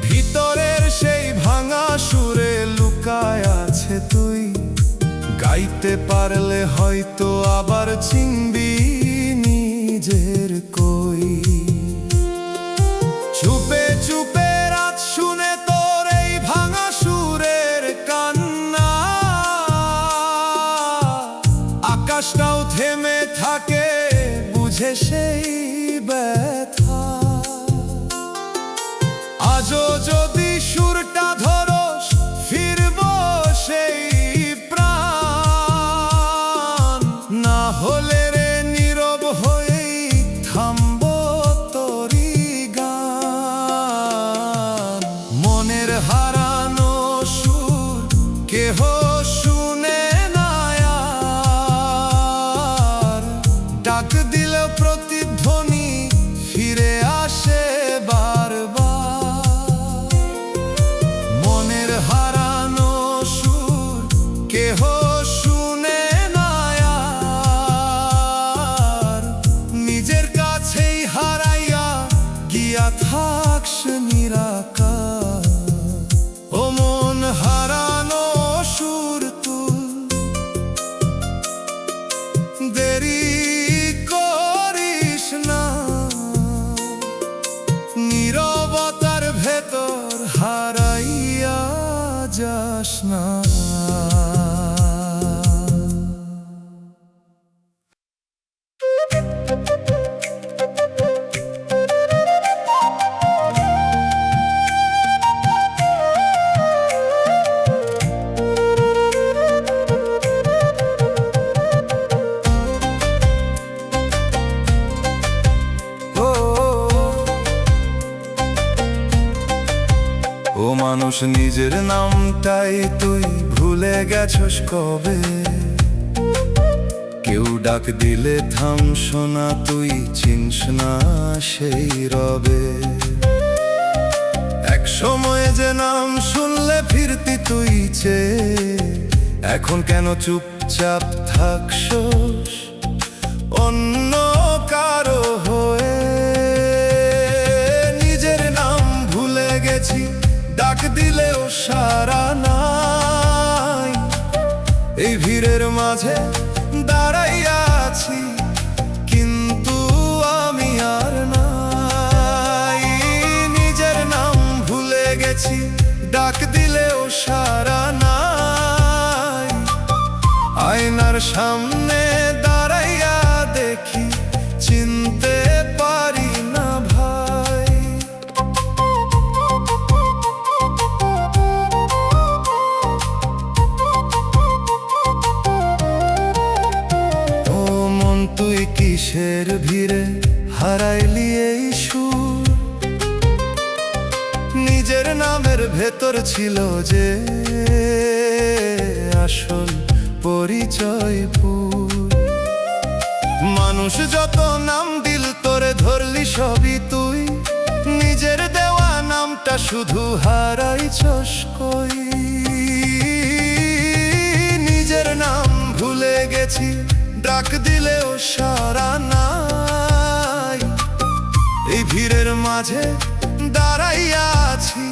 ভিতরের সেই ভাঙা সুরে লুকায় আছে তুই, গাইতে পারলে হয়তো আবার চিনবি নিজের কই। চুপে চুপে রাত শুনে তোর এই বুঝে সেই ব্যথা। আজও যদি সুরটা ধরস ফিরব সেই প্রাণ, না হলে রে নীরব হয়েই থামব তোরি গান। মনের হারানো সুর কেহ শুনে না আর, ডাক দিলে প্রতিধ্বনি ফিরে আসে বারবার। মনের হারানো সুর কেহ শুনে না আর, নিজের কাছেই হারাইয়া গিয়া থাকস নিরাকার। ও মন হারানো সুর তুল, দেরি করিস না, নীরবতার ভেতর হারাইয়া যাস না। ও মানুষ, নিজের নামটাই তুই ভুলে গেছস কবে? কেউ ডাক দিলে থামস না, তুই চিনস না সেই রবে। এক সময় যে নাম শুনলে ফিরতি তুই চেয়ে, এখন কেন চুপচাপ থাকছস অন্য কারো হয়ে? নিজের নাম ভুলে গেছি, ডাক দিলেও সাড়া নাই। এই ভিড়ের মাঝে দাঁড়াইয়া আছি, কিন্তু আমি আর নাই। নিজের নাম ভুলে গেছি, ডাক দিলেও সাড়া নাই। আয়নার সামনে দাঁড়াইয়া দেখি, চিনতে পারি না ভাই। ও মন, তুই কিসের ভিড়ে হারাইলি এই সুর? নিজের নামের ভেতর ছিল যে আসল পরিচয়পুর। মানুষ যত নাম দিল তোরে ধরলি সবই তুই, নিজের দেওয়া নামটা শুধু হারাইছস কই? নিজের নাম ভুলে গেছি, ডাক দিলেও সাড়া নাই। এই ভিড়ের মাঝে দাঁড়াইয়া আছি,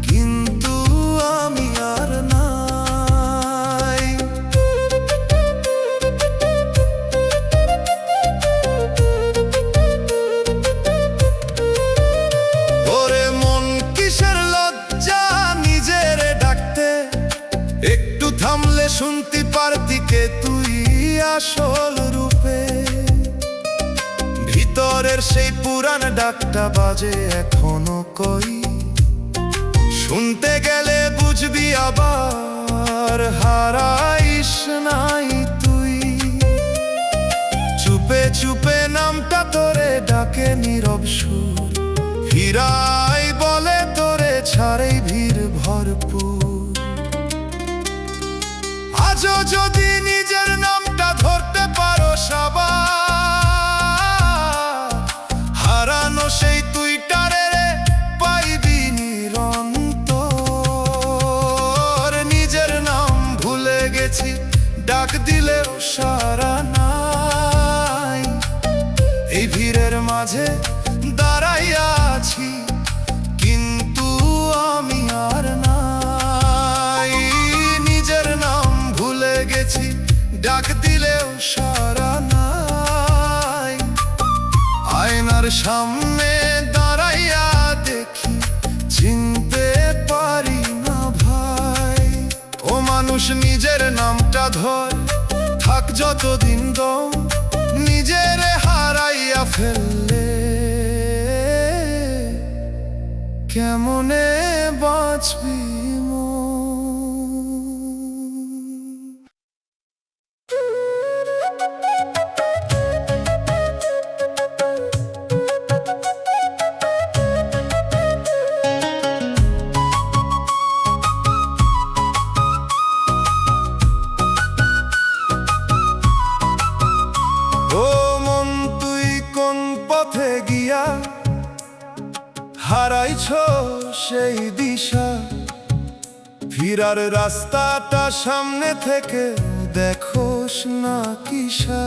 কিন্তু আমি আর নাই। ওরে মন, কিসের লজ্জা নিজের ডাকতে? একটু থামলে শুনতে পারতি কে তুই আসল রূপে। ভিতরের সেই পুরান ডাকটা বাজে এখনো কই, শুনতে গেলে বুঝবি আবার হারাইস নাই তুই। চুপে চুপে নামটা তোরে ডাকে নীরব সুর, ফিরাই বলে তোরে ছাড়েই ভিড় ভরপুর। আজও যদি নিজের নামটা ধরতে পারো সবার, হারানো সেই তুইটারে পাইবি নিরন্তর। নিজের নাম ভুলে গেছি, ডাক দিলেও সাড়া নাই। এই ভিড়ের মাঝে দাঁড়াইয়া আছি, কিন্তু আমি আর নাই। নিজের নাম ভুলে গেছি, ডাক দিলেও সাড়া নাই। আয়নার সামনে দাঁড়াইয়া দেখি, চিনতে পারি না ভাই। ও মানুষ, নিজের নামটা ধর, থাক যতদিন দম, নিজের হারাই হারাইয়া ফেললে কেমনে বাঁচবি গিয়া হারাইছ সেই দিশা, ফিরার রাস্তাটা সামনে থেকে দেখোস না কিসা।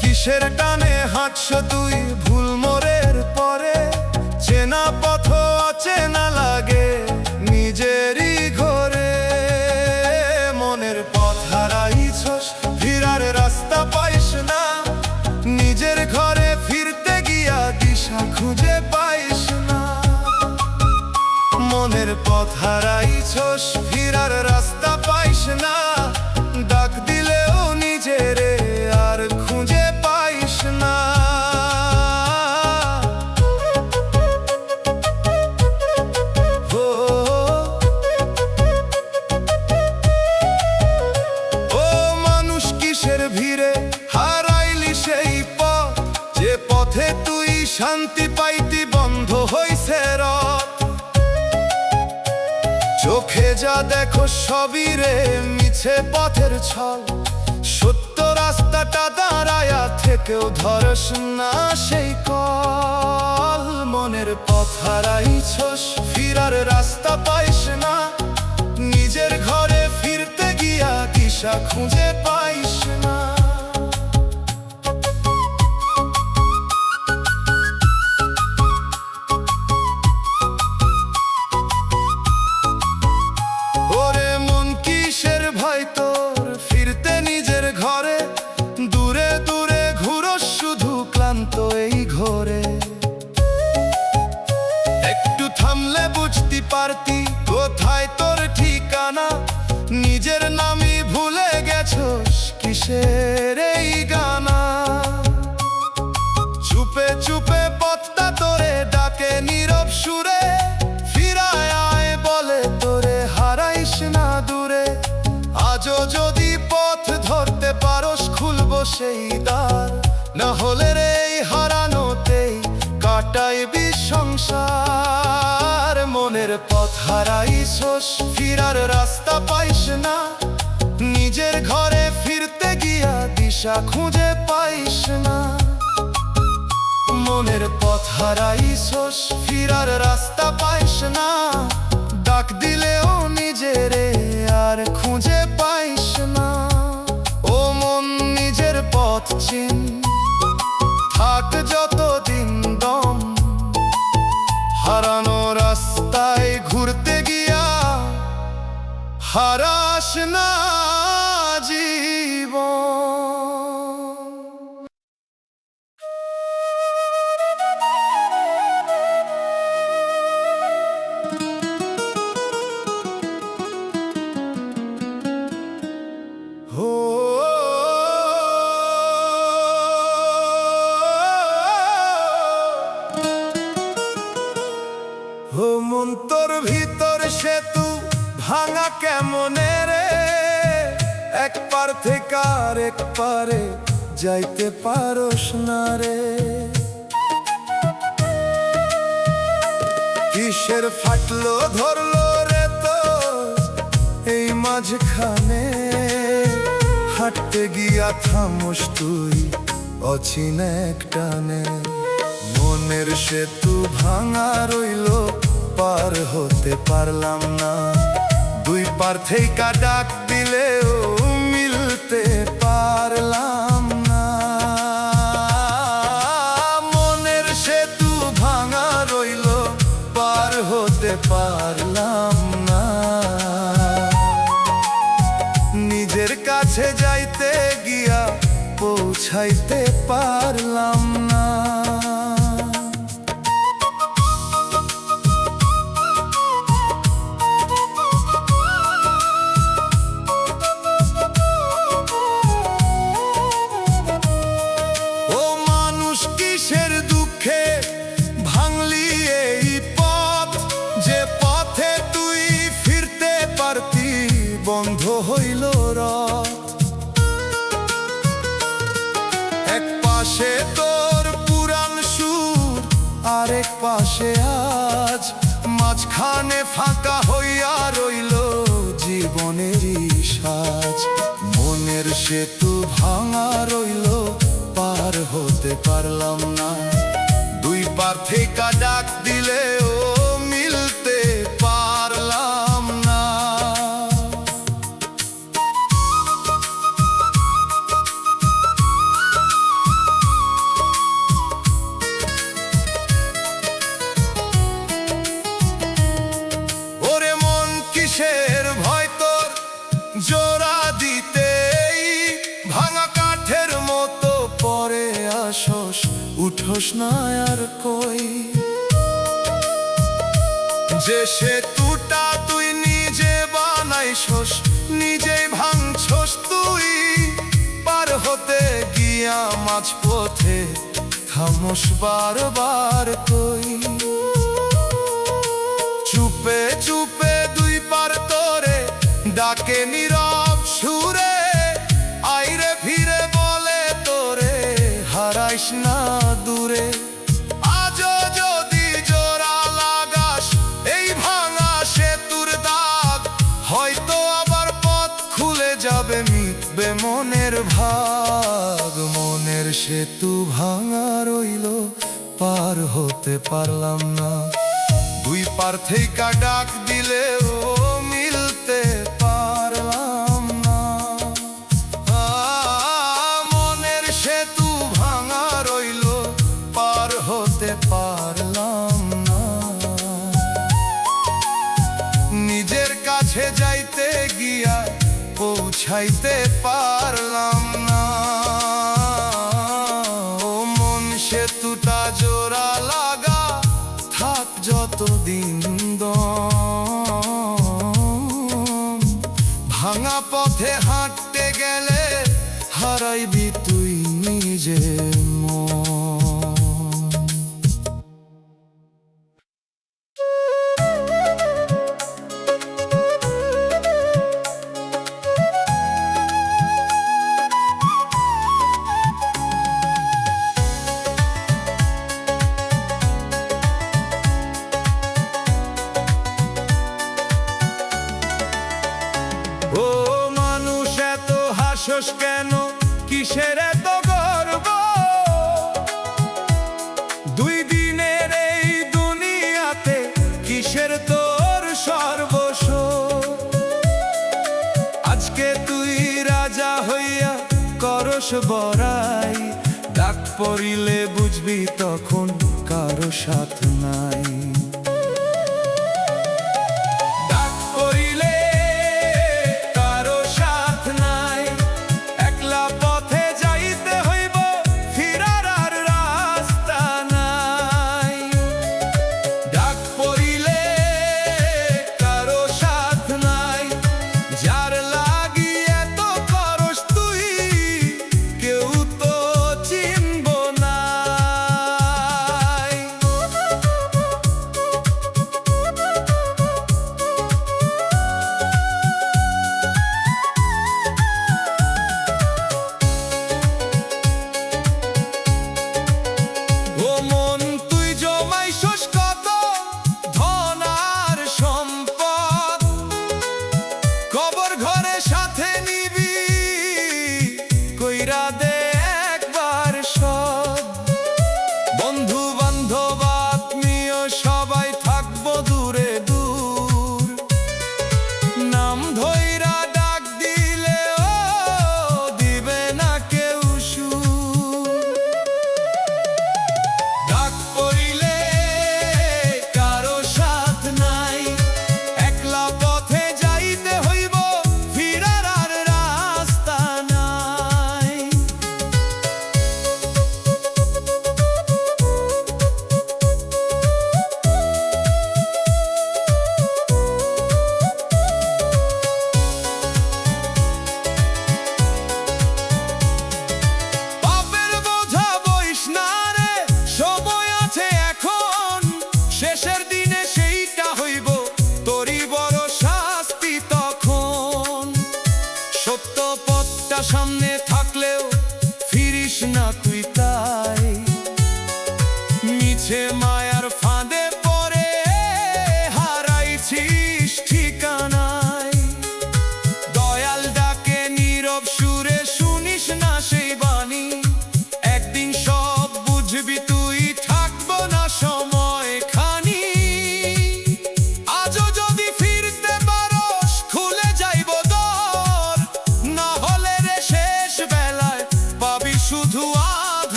কিসের টানে হাঁটছ তুই ভুল মোড়ের পরে, চেনা পথ অচেনা লাগে নিজেরই ঘরে। মনের পথ হারাইছস, ফিরার রাস্তা পাইস না, নিজের ঘরে ফিরতে গিয়া দিশা খুঁজে পাইস না। মনের পথ হারাইছস, ফিরার রাস্তা পাইস না, ডাক দিলেও নিজেরে আর খুঁজে পাইস না। ও মানুষ কিসের ভিড়ে হারাইলি সেই পথ, যে পথে তুই শান্তি পাইতি বন্ধ হইছে রথ। চোখে যা দেখো সবই রে মিছে পথের ছল, সত্য রাস্তাটা দাঁড়ায়া থেকেও ধরস না সেই কল। মনের পথ হারাইছস, ফিরার রাস্তা পাইস না, নিজের ঘরে ফিরতে গিয়া দিশা খুঁজে পাইস না। ওরে মন কিসের ভয় তোর ফিরতে নিজের ঘরে, দূরে দূরে ঘুরোস শুধু ক্লান্ত এই ঘরে। একটু থামলে বুঝতে পারতি কোথায় তোর ঠিকানা, নিজের নামই ভুলে গেছস কিসের এই গানা। চুপে চুপে পথটা তোরে ডাকে নীরব সুরে, ফিরায় আয় বলে তোরে হারাইস না দূরে। আজও যদি পথ ধরতে পারোস খুলবো সেই দ্বার, না হলে রে এই হারানোতেই কাটাইবি সংসার। মনের পথ হারাইছস, ফিরার রাস্তা পাইস না, নিজের ঘরে ফিরতে গিয়া দিশা খুঁজে পাইস না। মনের পথ হারাইছস, ফিরার রাস্তা পাইস না, ডাক দিলেও নিজেরে আর খুঁজে পাইস না। ও মন নিজের পথ চিন, থাক যতদিন দম, হারানো রাস্তায় ঘুরতে গিয়া হারাস না জীবন। ও মন তোর ভিতর সেতু ভাঙা কেমনে রে, এক পার থেকে আর এক পারে যাইতে পারস না রে। কিসের ফাটলো ধরলো রে তো এই মাঝখানে, হাঁটতে গিয়া থামস তুই অচিনা এক টানে। মনের সেতু ভাঙা রইল, পার হতে পারলাম না, দুই পার থেকে ডাক দিলেও মিলতে পারলাম না। মনের সেতু ভাঙা রইল, পার হতে পারলাম না। নিজের কাছে যাইতে গিয়া পৌঁছাইতে পারলাম না। হইল রথ। এক পাশে তোর পুরাণ সুর, আরেক পাশে আজ, মাঝখানে ফাঁকা হইয়া রইল জীবনেরই সাজ। মনের সেতু ভাঙা রইল, পার হতে পারলাম না। দুই পার থেকে ডাক দিলেও মিলতে পারলাম না। ওরে মন কিসের ভয় তোর জোড়া দিতেই, ভাঙা কাঠের মতো পরে আসস, উঠোস না আর কই। যে সেতুটা তুই নিজে বানাইছস, নিজেই ভাঙছস তুই, পার হতে গিয়া মাঝপথে থামস বারবার কই। চুপে চুপে দুই পার তোরে ডাকে নীরব সুরে, আইরে ফিরে বলে তোরে হারাইস না দূরে। আজও যদি জোড়া লাগাস এই ভাঙা সেতুর দাগ, হয়তো আবার পথ খুলে যাবে, মিটবে মনের ভাগ। মনের সেতু ভাঙা রইল, পার হতে পারলাম না। দুই পার থেকে ডাক দিলেও মিলতে পারলাম না। মনের সেতু ভাঙা রইল, পার হতে পারলাম না। নিজের কাছে যাইতে গিয়া পৌঁছাইতে পারলাম না। ও মন সেতুটা জোড়া লাগা থাক যতদিন দম, ভাঙা পথে হাঁটতে গেলে হারাইবি তুই নিজের মন। ও মানুষ এত হাসস কেন, কিসের এত গর্ব? দুই দিনের এই দুনিয়াতে কিসের তোর সর্বস্ব? আজকে তুই রাজা হইয়া করস বড়াই, ডাক পড়িলে বুঝবি তখন কারো সাথ নাই।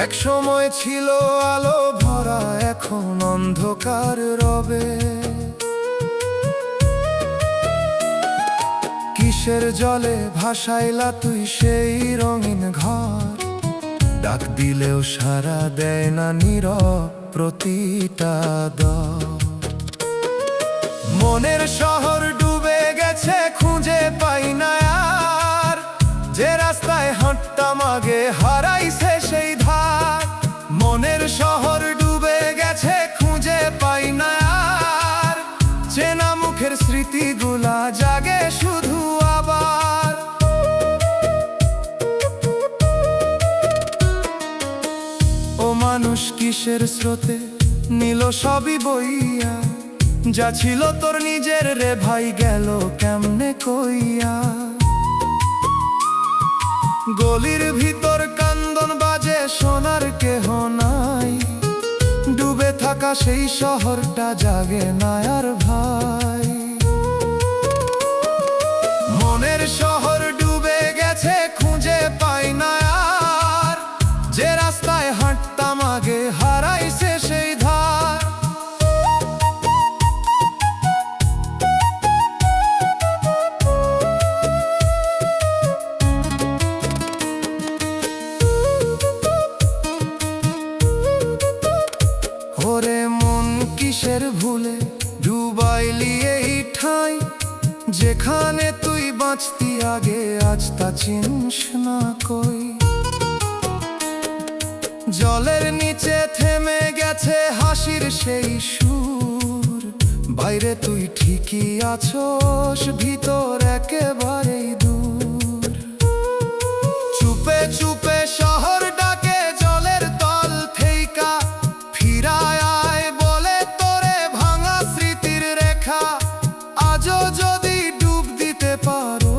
এক সময় ছিল আলো ভরা, এখন অন্ধকার রবে। কিসের জলে ভাসাইলা তুই সেই রঙিন ঘর? ডাক দিলেও সাড়া দেয় না নীরব প্রতিটা দল। মনের শহর ডুবে গেছে, খুঁজে পাই না আর। যে রাস্তায় হাঁটতাম আগে হারাইছে সেই ধার। মনের শহর ডুবে গেছে, খুঁজে পাই না আর। চেনা মুখের স্মৃতিগুলা জাগে শুধু আবার। ও মানুষ কিসের স্রোতে নিল সবই বইয়া? যা ছিল তোর নিজের রে ভাই গেল কেমনে কইয়া। গলির ভিতর কান্দন বাজে, সোনার কেহ নাই। ডুবে থাকা সেই শহরটা জাগে না আর ভাই। মনের শহর ডুবে গেছে, খুঁজে পাই না আর। যে রাস্তায় হাঁটতাম আগে হারাইছে সেই ধার। ওরে মন কিসের ভুলে ডুবাইলি এই ঠাই? যেখানে তুই বাঁচতি আগে, আজ তা চিনিস না কই। জলের নিচে থেমে গেছে হাসির সেই সুর। বাইরে তুই ঠিকই আছোস, ভিতর একেবারেই দূর। চুপে চুপে শহর ডাকে জলের তল থেইকা। ফিরায় আয় বলে তোরে ভাঙা স্মৃতির রেখা। আজও যদি ডুব দিতে পারো,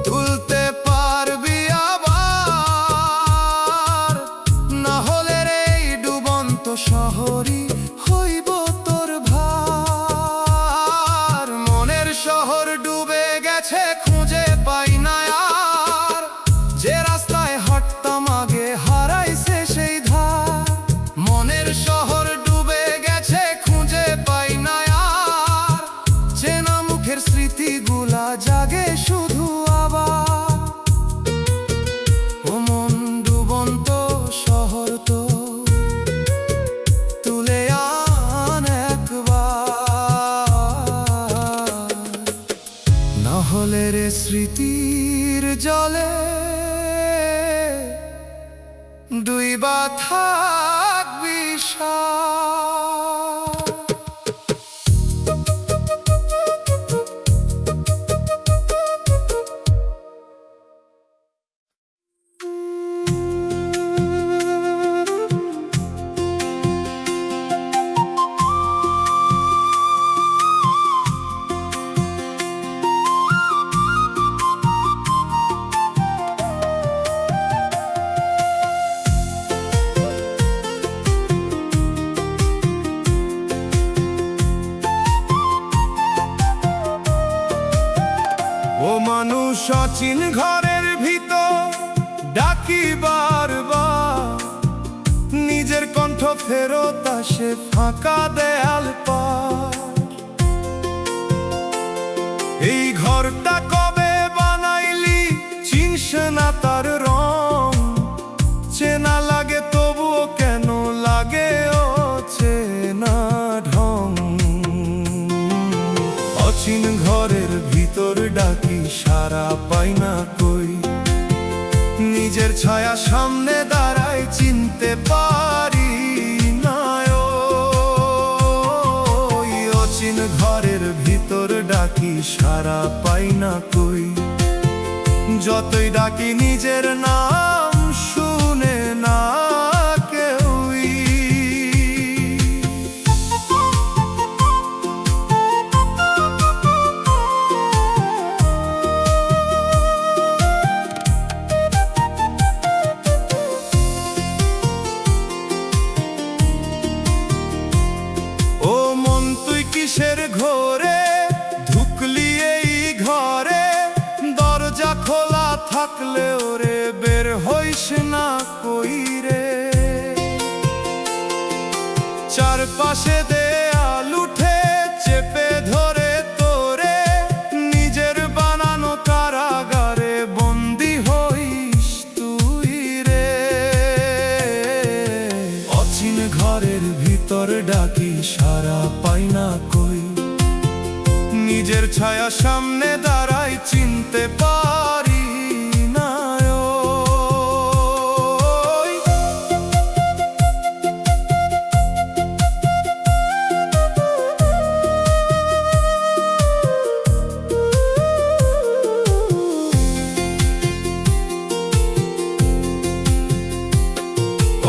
তুলতে পারবি আবার। না হলে রে এই ডুবন্ত শহরই হইব তোর ভার। মনের শহর ডুবে গেছে, খুঁজে পাই না আর। যে রাস্তায় হাঁটতাম আগে হারাইছে সেই ধার। মনের শহর ডুবে গেছে, খুঁজে পাই না আর। চেনা মুখের স্মৃতিগুলা জাগে শুধু আবার। ও মন ডুবন্ত শহর তো তুলে আন একবার। না হলে রে স্মৃতির জলে ডুইবা থাকবি সারা। ও মানুষ অচিন ঘরের ভিতর ডাকি বারবার। নিজের কণ্ঠ ফেরত আসে ফাঁকা দেয়াল পার। এই ঘরটা কবে বানাইলি চিনস না তার রং। চেনা লাগে তবুও কেন লাগে অচেনা ঢং। অচিন ঘরের ভিতর ডাকি সারা পাই না কই। নিজের ছায়া সামনে দাঁড়ায় চিনতে পারি না। ওই অচিন ঘরের ভিতর ডাকি সারা পাই না কই। যতই ডাকি নিজের নাম শুনে না কেউই। কিসের ঘোরে ঢুকলি এই ঘরে? দরজা খোলা থাকলে ওরে বের না কই রে। চারপাশে দেয়াল উঠে চেপে ধরে তোরে, নিজের বানানো কারাগারে বন্দি হইস তুই রে। অচিন ঘরের ভিতর ডাকি সারা পাই না কই, নিজের ছায়া সামনে দাঁড়াই চিনতে পারি না ওই।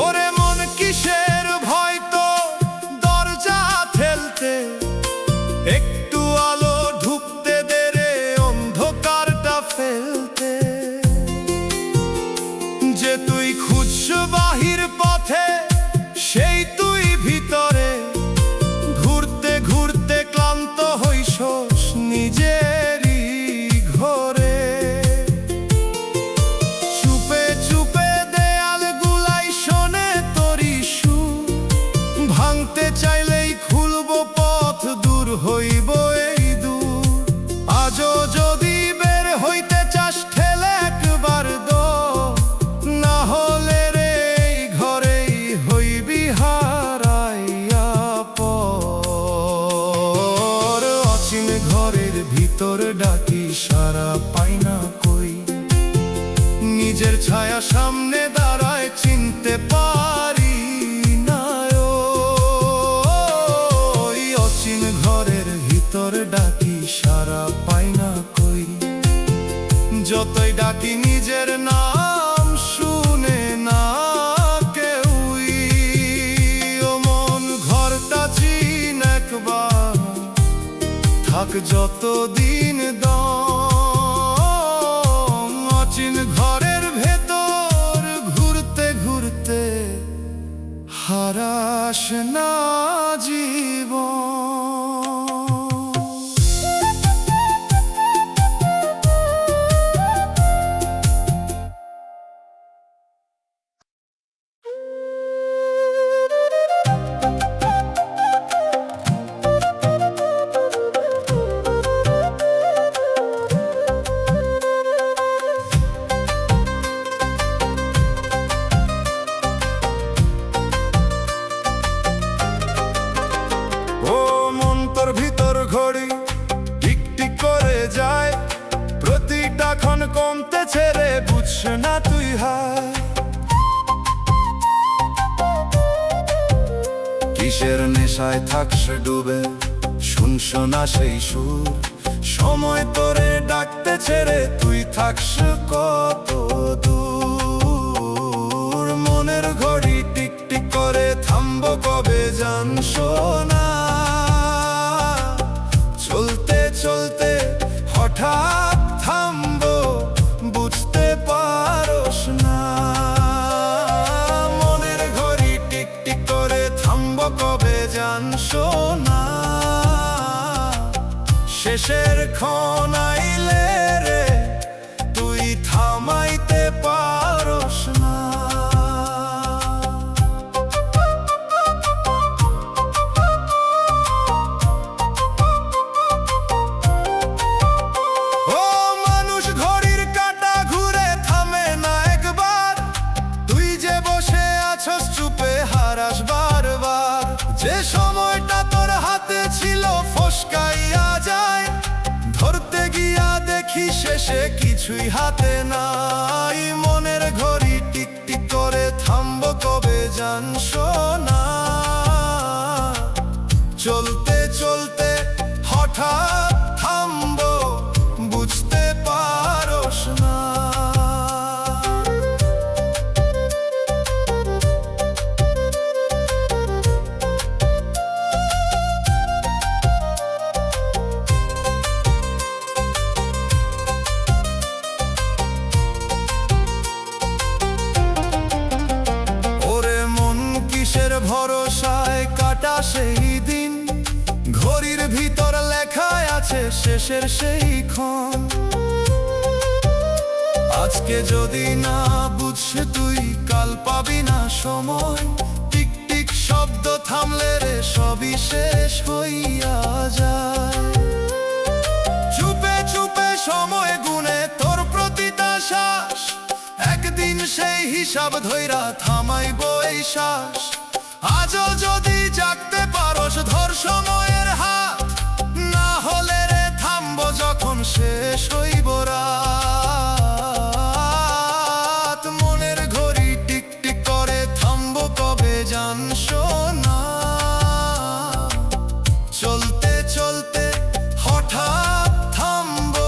ওরে মন কিসের ভয় তো দরজা ঠেলতে, একটু আলো ঢুকতে দে রে অন্ধকারটা ফেলতে। যে তুই খুঁজছ বাহির পথে, সেই তুই ভিতরে, ঘুরতে ঘুরতে ক্লান্ত হইছস নিজেরই ঘরে। চুপে চুপে দেয়াল গুলাই শোনে তোরি সুর, ভাঙতে চাইলেই খুলবো পথ, দূর হইব এই দূর। আজও যদি বের হইতে চাস ঠেলে একবার দৌড়, না হলে রে এই ঘরেই হইবি হারাইয়া পর। অচিন ঘরের ভিতর ডাকি সারা পাই না কই, নিজের ছায়া সামনে দাঁড়ায় চিনতে পারি না ওই। অচিন ঘরের ভিতর ডাকি সারা পাই না কই, যতই ডাকি নিজের নাম শুনে না কেউই। ও মন ঘরটা চিন একবার, থাক যতদিন দম। অচিন ঘরের ভেতর ঘুরতে ঘুরতে হারাস না জীবন। ভিতর ঘড়ি টিক টিক করে যায়, প্রতিটা ক্ষণ কমতে ছেড়ে বুঝছ না তুই হায়। কিসের নেশায় থাকস ডুবে, শুনছ না সেই সুর, সময় তোরে ডাকতে ছেড়ে তুই থাকস কত দূর। মনের ঘড়ি টিক টিক করে থামবো কবে জানস না, চলতে চলতে হঠাৎ থামবো বুঝতে পারস না। মনের ঘড়ি টিক টিক করে থামবো কবে জানস না, শেষের ক্ষণ আইলে রে তুই থামাইতে পারস না। যে সময়টা তোর হাতে ছিল ফসকাইয়া যায়, ধরতে গিয়া দেখি শেষে কিছুই হাতে নাই। মনের ঘড়ি টিক টিক করে থামবো কবে জানস না, চলতে চলতে হঠাৎ থামবো বুঝতে পারস না। ভরসায় কাটা সেই দিন, ঘড়ির ভিতর লেখা আছে শেষের সেই ক্ষণ। আজকে যদি না বুঝছে তুই কাল পাবি না সময়। টিক টিক শব্দ থামলে রে সবই শেষ হইয়া যায়। চুপে চুপে সময় গুনে তোর প্রতিটা শ্বাস, একদিন সেই হিসাব ধইরা থামাইব এই শ্বাস। আজও যদি জাগতে পারস ধর সময়ের হাত, না হলে রে থামবো যখন শেষ হইব রাত। মনের ঘড়ি টিক টিক করে থামবো কবে জানছো না। চলতে চলতে হঠাৎ থামবো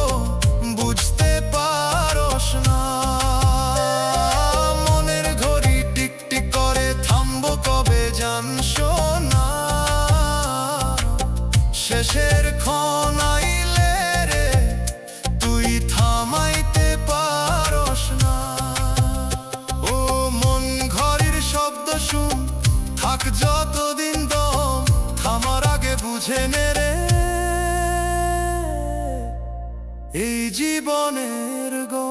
বুঝতে পারস না। মনের ঘড়ি টিক টিক করে থামবো কবে জানছো না। শেষের ক্ষণ আইলে রে তুই থামাইতে পারস না। ও মন ঘড়ির শব্দ শুন, থাক যতদিন দম, থামার আগে বুঝে নে রে এই জীবনের গো।